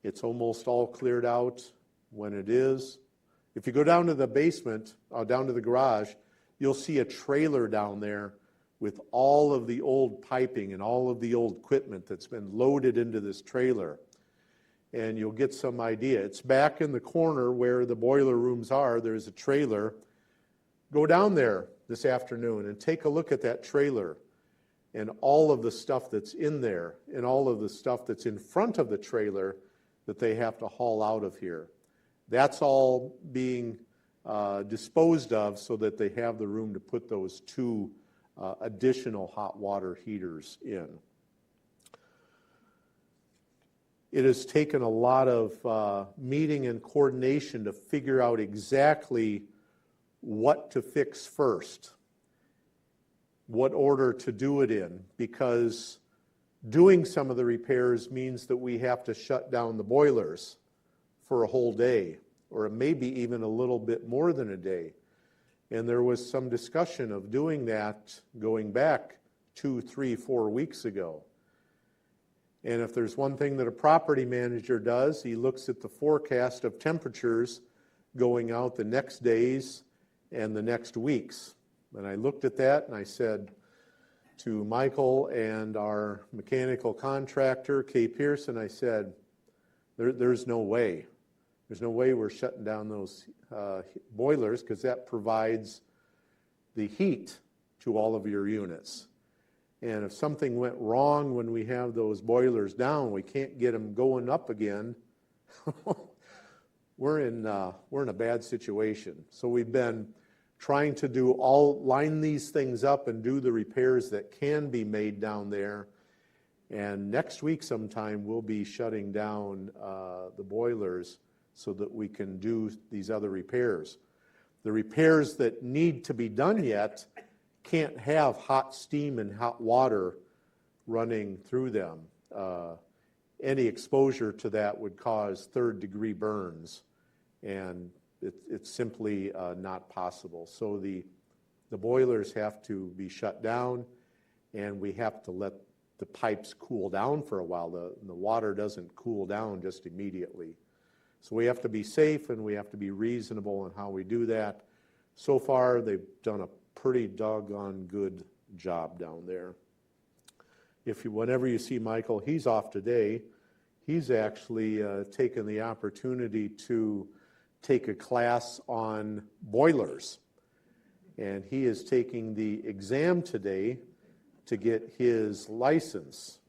It's almost all cleared out. When it is, if you go down to the basement, down to the garage, you'll see a trailer down there with all of the old piping and all of the old equipment that's been loaded into this trailer. And you'll get some idea. It's back in the corner where the boiler rooms are. There's a trailer. Go down there this afternoon and take a look at that trailer and all of the stuff that's in there and all of the stuff that's in front of the trailer that they have to haul out of here. That's all being disposed of so that they have the room to put those 2 additional hot water heaters in. It has taken a lot of meeting and coordination to figure out exactly what to fix first, what order to do it in, because doing some of the repairs means that we have to shut down the boilers for a whole day, or maybe even a little bit more than a day. And there was some discussion of doing that going back 2, 3, 4 weeks ago. And if there's one thing that a property manager does, he looks at the forecast of temperatures going out the next days and the next weeks. And I looked at that and I said to Michael and our mechanical contractor, Kay Pearson, I said, there's no way. There's no way we're shutting down those boilers, because that provides the heat to all of your units. And if something went wrong when we have those boilers down, we can't get them going up again, we're in a bad situation. So we've been trying to line these things up and do the repairs that can be made down there. And next week sometime we'll be shutting down the boilers so that we can do these other repairs. The repairs that need to be done yet can't have hot steam and hot water running through them. any exposure to that would cause third-degree burns, and it's simply not possible. So the boilers have to be shut down, and we have to let the pipes cool down for a while. The water doesn't cool down just immediately. So we have to be safe, and we have to be reasonable in how we do that. So far, they've done a pretty doggone good job down there. Whenever you see Michael, he's off today. He's actually taken the opportunity to take a class on boilers. And he is taking the exam today to get his license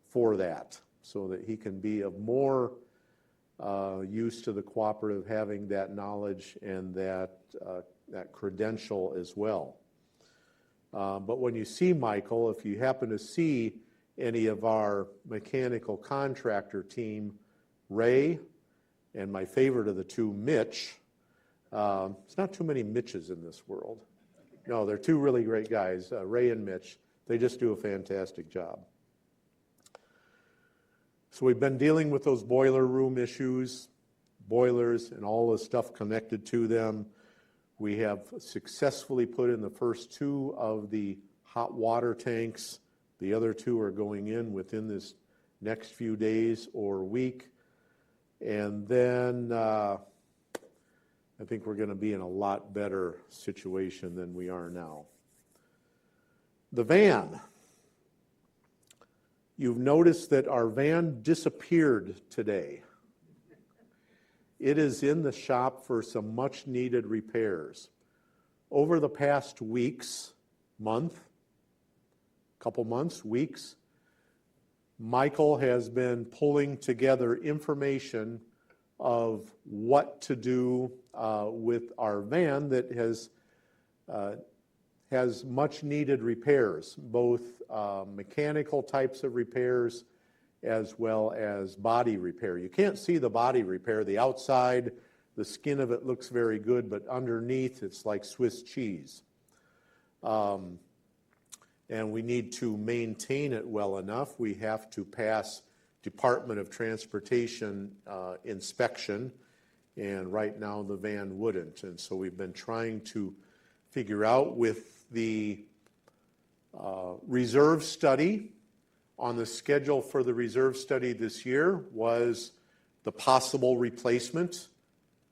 for that, so that he can be of more use to the cooperative, having that knowledge and that credential as well. But when you see Michael, if you happen to see any of our mechanical contractor team, Ray, and my favorite of the two, Mitch, there's not too many Mitches in this world. No, they're two really great guys, Ray and Mitch. They just do a fantastic job. So we've been dealing with those boiler room issues, boilers, and all the stuff connected to them. We have successfully put in the first 2 of the hot water tanks. The other 2 are going in within this next few days or week. And then I think we're going to be in a lot better situation than we are now. The van. You've noticed that our van disappeared today. It is in the shop for some much needed repairs. Over the past weeks, couple months, weeks, Michael has been pulling together information of what to do with our van that has much needed repairs, both mechanical types of repairs as well as body repair. You can't see the body repair. The outside, the skin of it looks very good, but underneath it's like Swiss cheese. And we need to maintain it well enough. We have to pass Department of Transportation inspection, and right now the van wouldn't. And so we've been trying to figure out with the reserve study. On the schedule for the reserve study this year was the possible replacement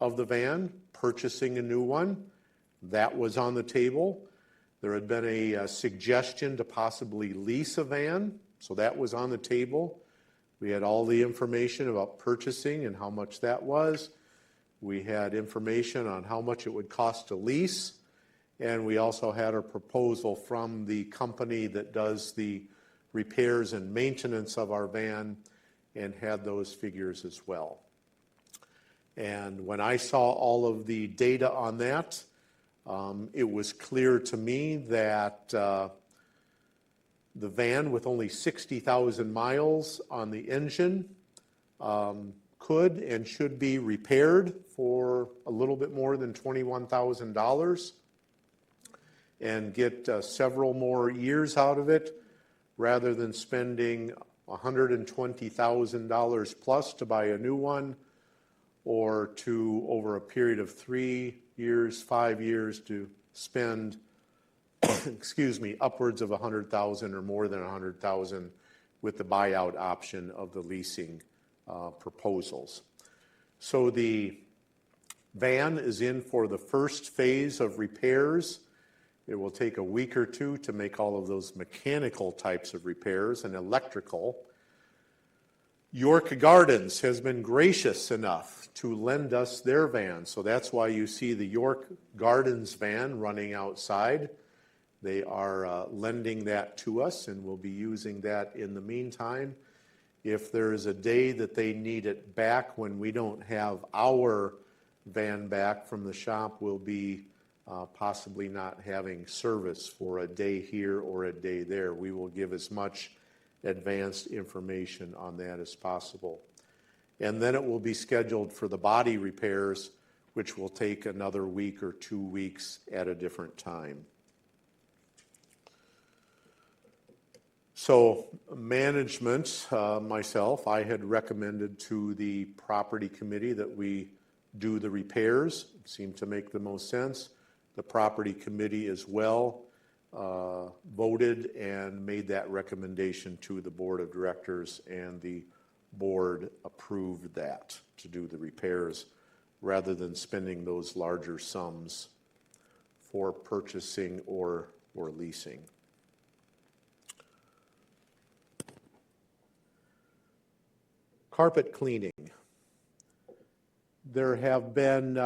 of the van, purchasing a new one. That was on the table. There had been a suggestion to possibly lease a van, so that was on the table. We had all the information about purchasing and how much that was. We had information on how much it would cost to lease, and we also had a proposal from the company that does the repairs and maintenance of our van, and had those figures as well. And when I saw all of the data on that, it was clear to me that the van with only 60,000 miles on the engine could and should be repaired for a little bit more than $21,000 and get several more years out of it, rather than spending $120,000 plus to buy a new one, or to, over a period of 3 years, 5 years, to spend, upwards of $100,000 or more than $100,000 with the buyout option of the leasing proposals. So the van is in for the first phase of repairs. It will take a week or two to make all of those mechanical types of repairs and electrical. York Gardens has been gracious enough to lend us their van, so that's why you see the York Gardens van running outside. They are lending that to us, and we'll be using that in the meantime. If there is a day that they need it back when we don't have our van back from the shop, we'll be possibly not having service for a day here or a day there. We will give as much advanced information on that as possible. And then it will be scheduled for the body repairs, which will take another week or 2 weeks at a different time. So management, myself, I had recommended to the property committee that we do the repairs. It seemed to make the most sense. The property committee as well voted and made that recommendation to the board of directors, and the board approved that to do the repairs rather than spending those larger sums for purchasing or leasing. Carpet cleaning. There have been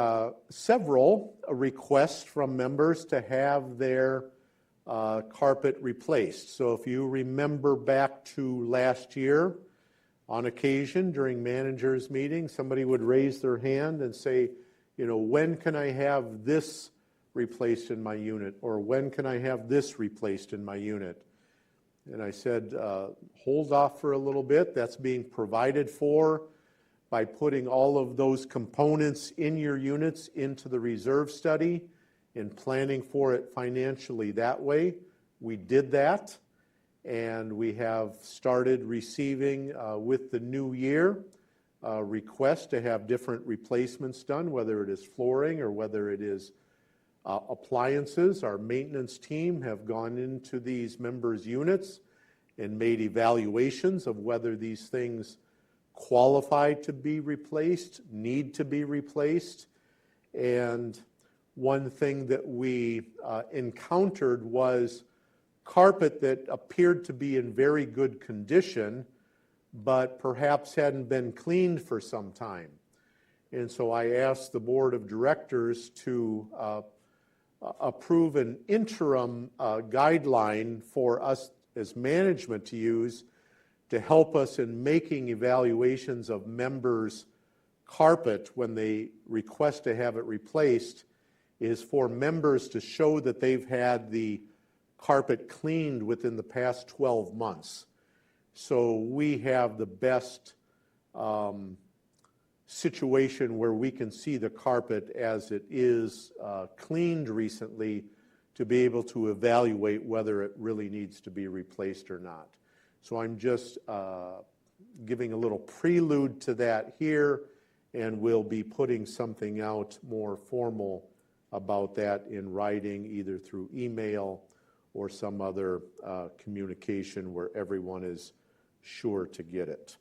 several requests from members to have their carpet replaced. So if you remember back to last year, on occasion during managers' meetings, somebody would raise their hand and say, you know, when can I have this replaced in my unit? Or when can I have this replaced in my unit? And I said, hold off for a little bit. That's being provided for by putting all of those components in your units into the reserve study and planning for it financially that way. We did that, and we have started receiving with the new year requests to have different replacements done, whether it is flooring or whether it is appliances. Our maintenance team have gone into these members' units and made evaluations of whether these things qualify to be replaced, need to be replaced. And one thing that we encountered was carpet that appeared to be in very good condition, but perhaps hadn't been cleaned for some time. And so I asked the board of directors to approve an interim guideline for us as management to use to help us in making evaluations of members' carpet when they request to have it replaced, is for members to show that they've had the carpet cleaned within the past 12 months. So we have the best situation where we can see the carpet as it is cleaned recently to be able to evaluate whether it really needs to be replaced or not. So I'm just giving a little prelude to that here, and we'll be putting something out more formal about that in writing, either through email or some other communication where everyone is sure to get it.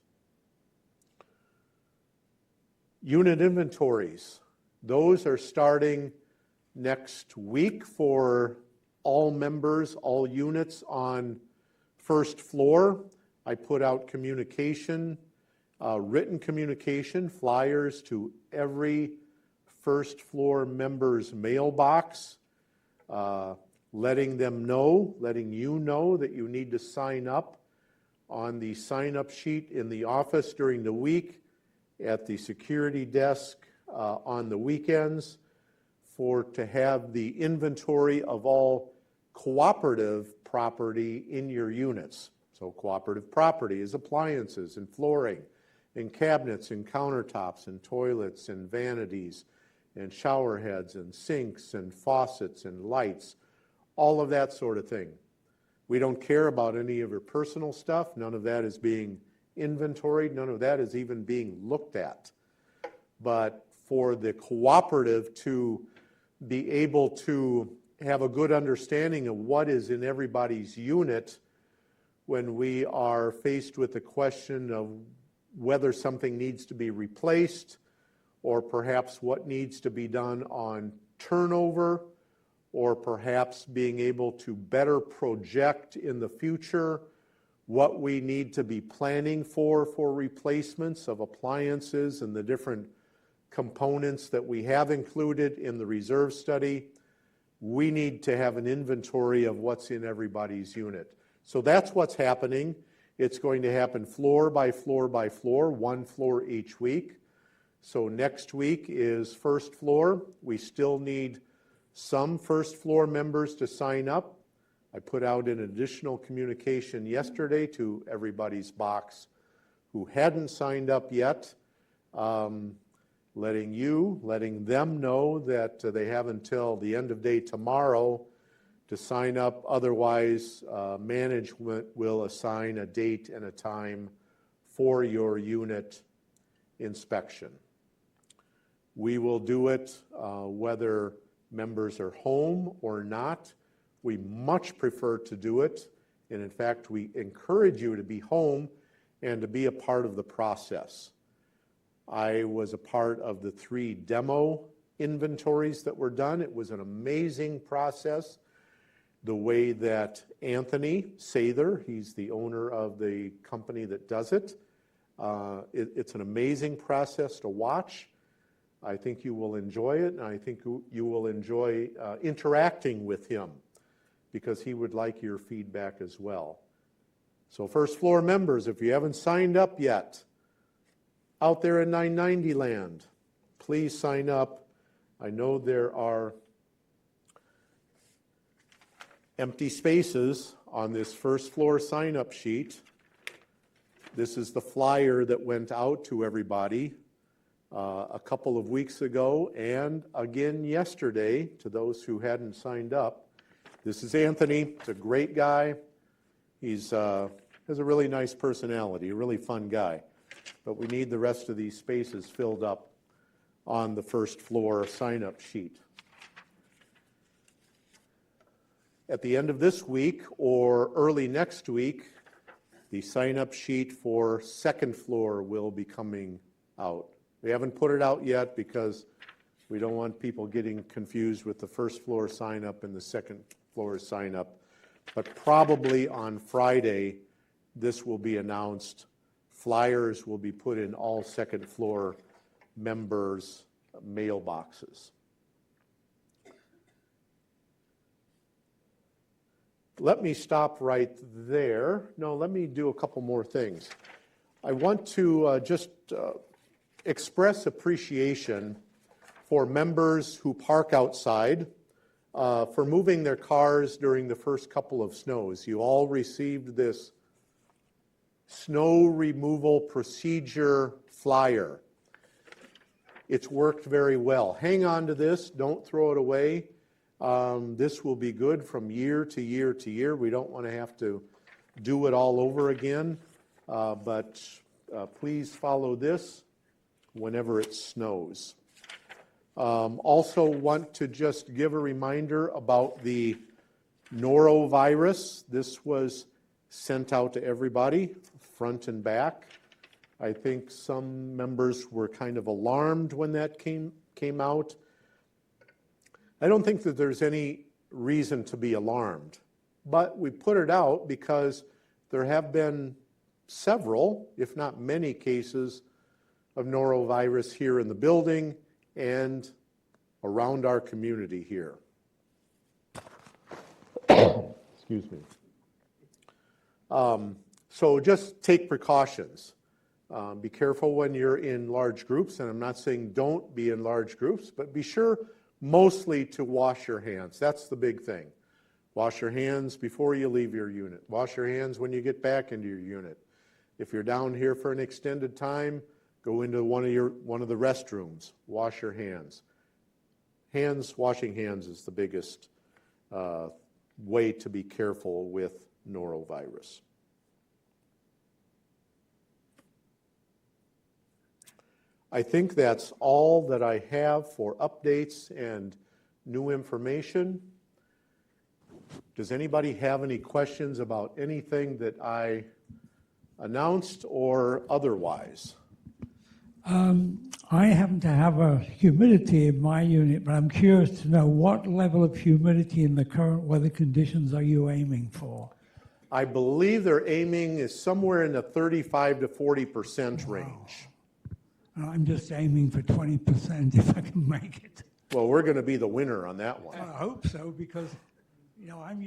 Unit inventories. Those are starting next week for all members, all units on first floor. I put out communication, written communication, flyers to every first floor member's mailbox, letting you know that you need to sign up on the sign-up sheet in the office during the week, at the security desk on the weekends, to have the inventory of all cooperative property in your units. So cooperative property is appliances and flooring and cabinets and countertops and toilets and vanities and shower heads and sinks and faucets and lights, all of that sort of thing. We don't care about any of your personal stuff. None of that is being inventoried. None of that is even being looked at. But for the cooperative to be able to have a good understanding of what is in everybody's unit when we are faced with the question of whether something needs to be replaced, or perhaps what needs to be done on turnover, or perhaps being able to better project in the future what we need to be planning for replacements of appliances and the different components that we have included in the reserve study. We need to have an inventory of what's in everybody's unit. So that's what's happening. It's going to happen floor by floor by floor, one floor each week. So next week is first floor. We still need some first floor members to sign up. I put out an additional communication yesterday to everybody's box who hadn't signed up yet, letting them know that they have until the end of day tomorrow to sign up. Otherwise, management will assign a date and a time for your unit inspection. We will do it whether members are home or not. We much prefer to do it, and in fact, we encourage you to be home and to be a part of the process. I was a part of the 3 demo inventories that were done. It was an amazing process. The way that Anthony Sather, he's the owner of the company that does it, it's an amazing process to watch. I think you will enjoy it, and I think you will enjoy interacting with him because he would like your feedback as well. So first floor members, if you haven't signed up yet, out there in 990 land, please sign up. I know there are empty spaces on this first floor sign-up sheet. This is the flyer that went out to everybody a couple of weeks ago and again yesterday to those who hadn't signed up. This is Anthony. He's a great guy. He's has a really nice personality, a really fun guy. But we need the rest of these spaces filled up on the first floor sign-up sheet. At the end of this week or early next week, the sign-up sheet for second floor will be coming out. We haven't put it out yet because we don't want people getting confused with the first floor sign-up and the second floor sign-up. But probably on Friday, this will be announced. Flyers will be put in all second floor members' mailboxes. Let me stop right there. No, let me do a couple more things. I want to just express appreciation for members who park outside for moving their cars during the first couple of snows. You all received this snow removal procedure flyer. It's worked very well. Hang on to this. Don't throw it away. This will be good from year to year to year. We don't want to have to do it all over again, but please follow this whenever it snows. Also want to just give a reminder about the norovirus. This was sent out to everybody, front and back. I think some members were kind of alarmed when that came out. I don't think that there's any reason to be alarmed, but we put it out because there have been several, if not many, cases of norovirus here in the building and around our community here. Excuse me. So just take precautions. Be careful when you're in large groups, and I'm not saying don't be in large groups, but be sure mostly to wash your hands. That's the big thing. Wash your hands before you leave your unit. Wash your hands when you get back into your unit. If you're down here for an extended time, go into one of the restrooms. Wash your hands. Washing hands is the biggest way to be careful with norovirus. I think that's all that I have for updates and new information. Does anybody have any questions about anything that I announced or otherwise? I happen to have a humidity in my unit, but I'm curious to know what level of humidity in the current weather conditions are you aiming for? I believe their aiming is somewhere in the 35 to 40% range. I'm just aiming for 20% if I can make it. Well, we're going to be the winner on that one. I hope so, because I'm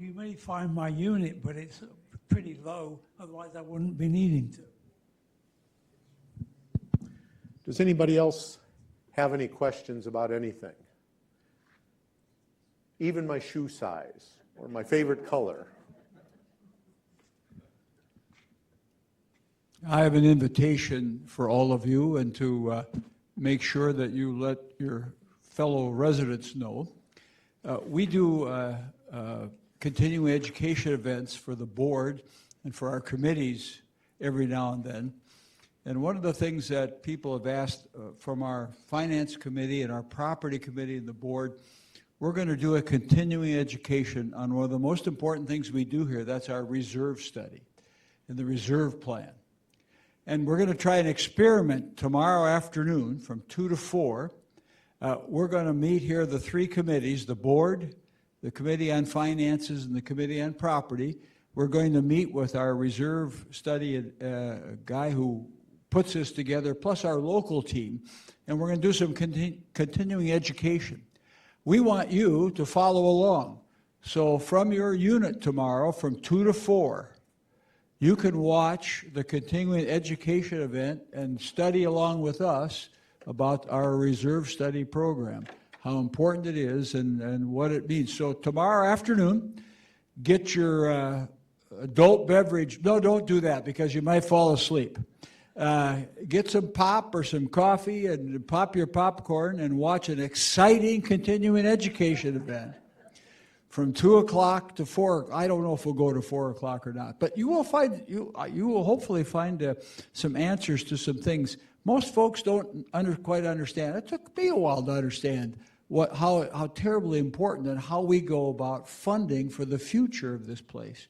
humidifying my unit, but it's pretty low. Otherwise, I wouldn't be needing to. Does anybody else have any questions about anything? Even my shoe size or my favorite color? I have an invitation for all of you and to make sure that you let your fellow residents know. We do a continuing education events for the board and for our committees every now and then. And one of the things that people have asked from our finance committee and our property committee and the board, we're going to do a continuing education on one of the most important things we do here. That's our reserve study and the reserve plan. And we're going to try an experiment tomorrow afternoon from 2 to 4. We're going to meet here, the three committees, the board, the Committee on Finances, and the Committee on Property. We're going to meet with our reserve study guy who puts this together, plus our local team, and we're going to do some continuing education. We want you to follow along. So from your unit tomorrow, from 2 to 4, you can watch the continuing education event and study along with us about our reserve study program, how important it is and what it means. So tomorrow afternoon, get your adult beverage. No, don't do that because you might fall asleep. Get some pop or some coffee and pop your popcorn and watch an exciting continuing education event from 2 o'clock to 4. I don't know if we'll go to 4 o'clock or not, but you will find you will hopefully find some answers to some things most folks don't quite understand. It took me a while to understand how terribly important and how we go about funding for the future of this place.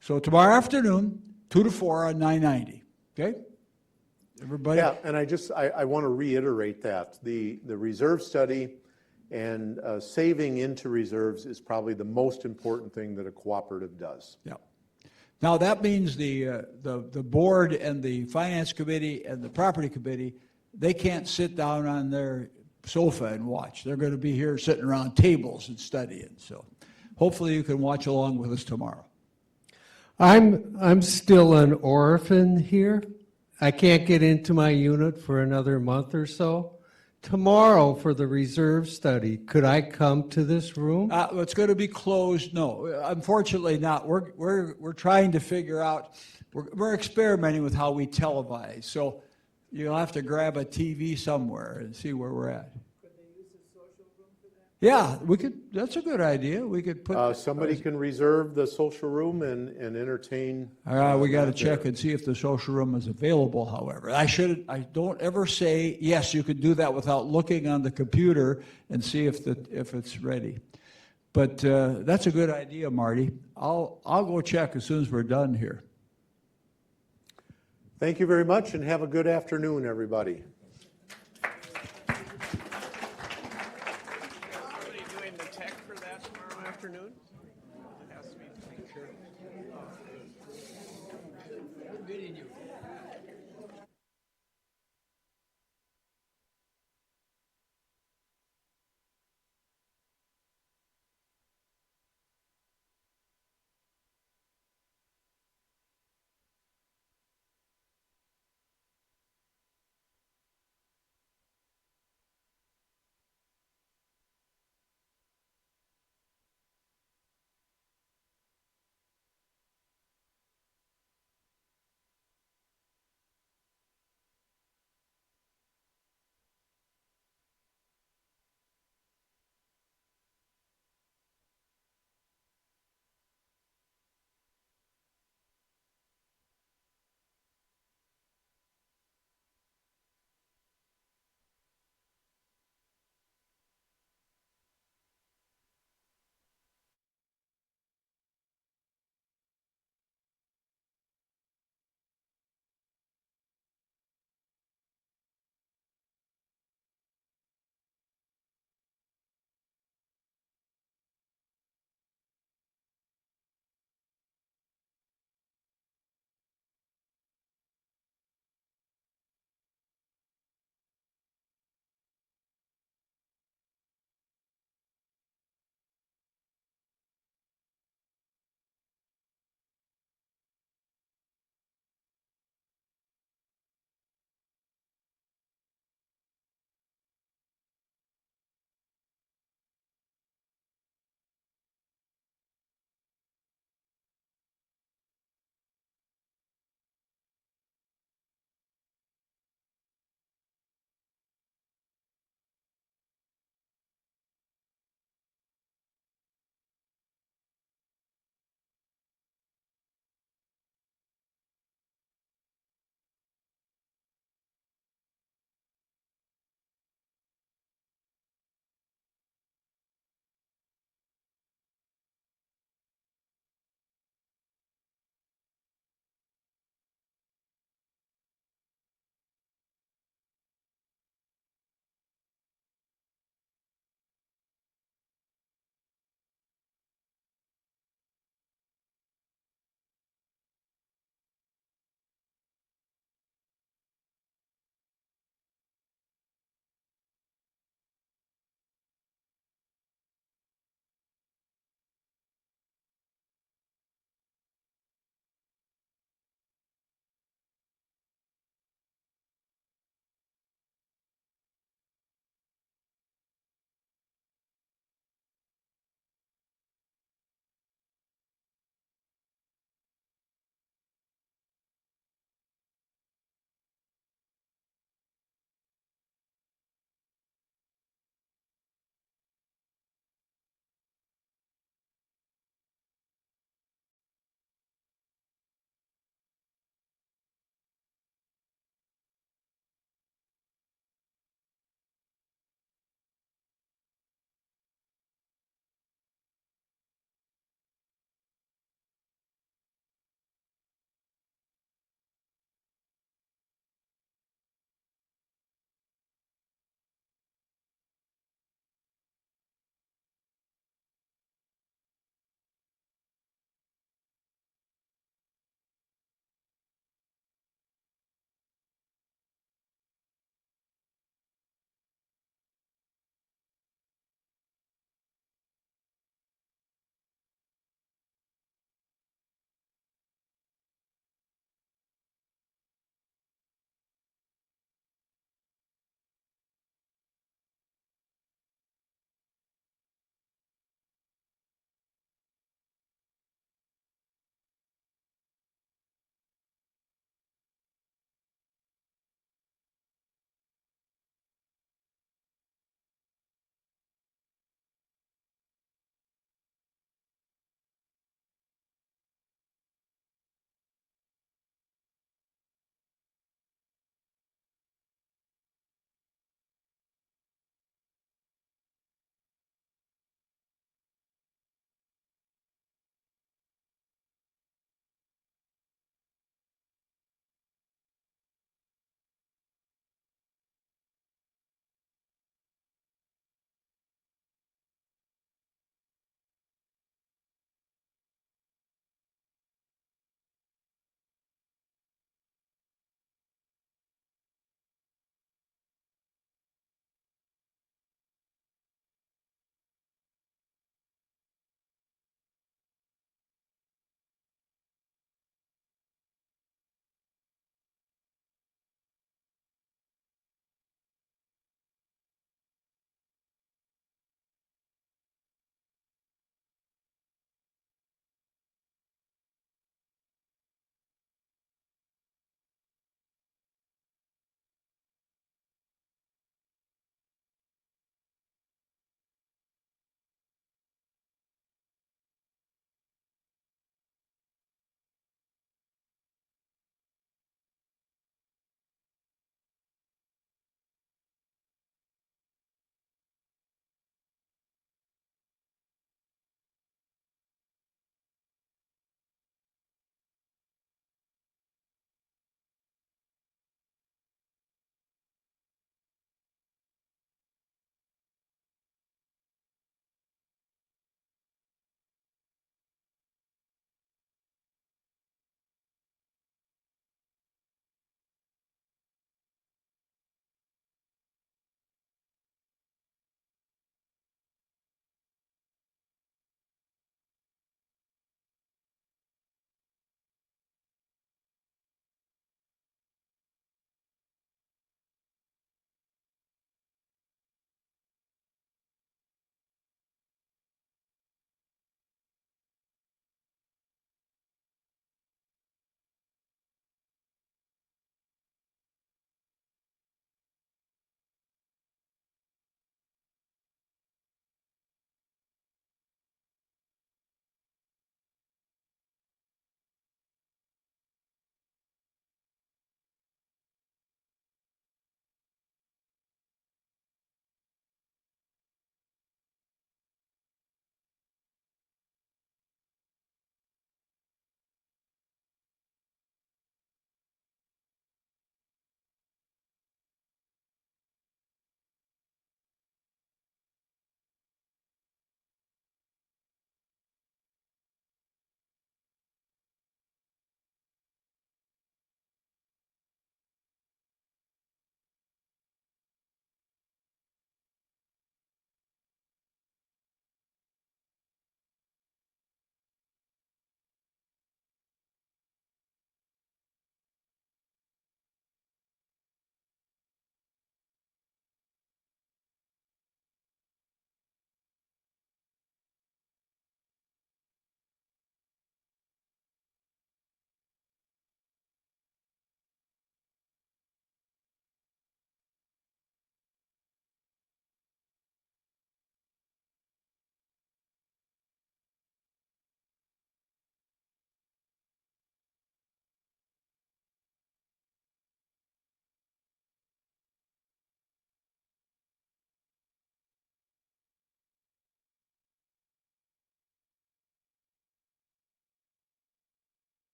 So tomorrow afternoon, 2 to 4 on 990. Okay. Everybody? Yeah, and I want to reiterate that. The reserve study and saving into reserves is probably the most important thing that a cooperative does. Yeah. Now, that means the board and the finance committee and the property committee, they can't sit down on their sofa and watch. They're going to be here sitting around tables and studying. So hopefully you can watch along with us tomorrow. I'm still an orphan here. I can't get into my unit for another month or so. Tomorrow for the reserve study, could I come to this room? It's going to be closed. No, unfortunately not. We're trying to figure out. We're experimenting with how we televise. So you'll have to grab a TV somewhere and see where we're at. Could they use the social room for that? Yeah, we could. That's a good idea. We could put. Somebody can reserve the social room and entertain. We got to check and see if the social room is available. However, I don't ever say yes. You can do that without looking on the computer and see if it's ready. But that's a good idea, Marty. I'll go check as soon as we're done here. Thank you very much, and have a good afternoon, everybody.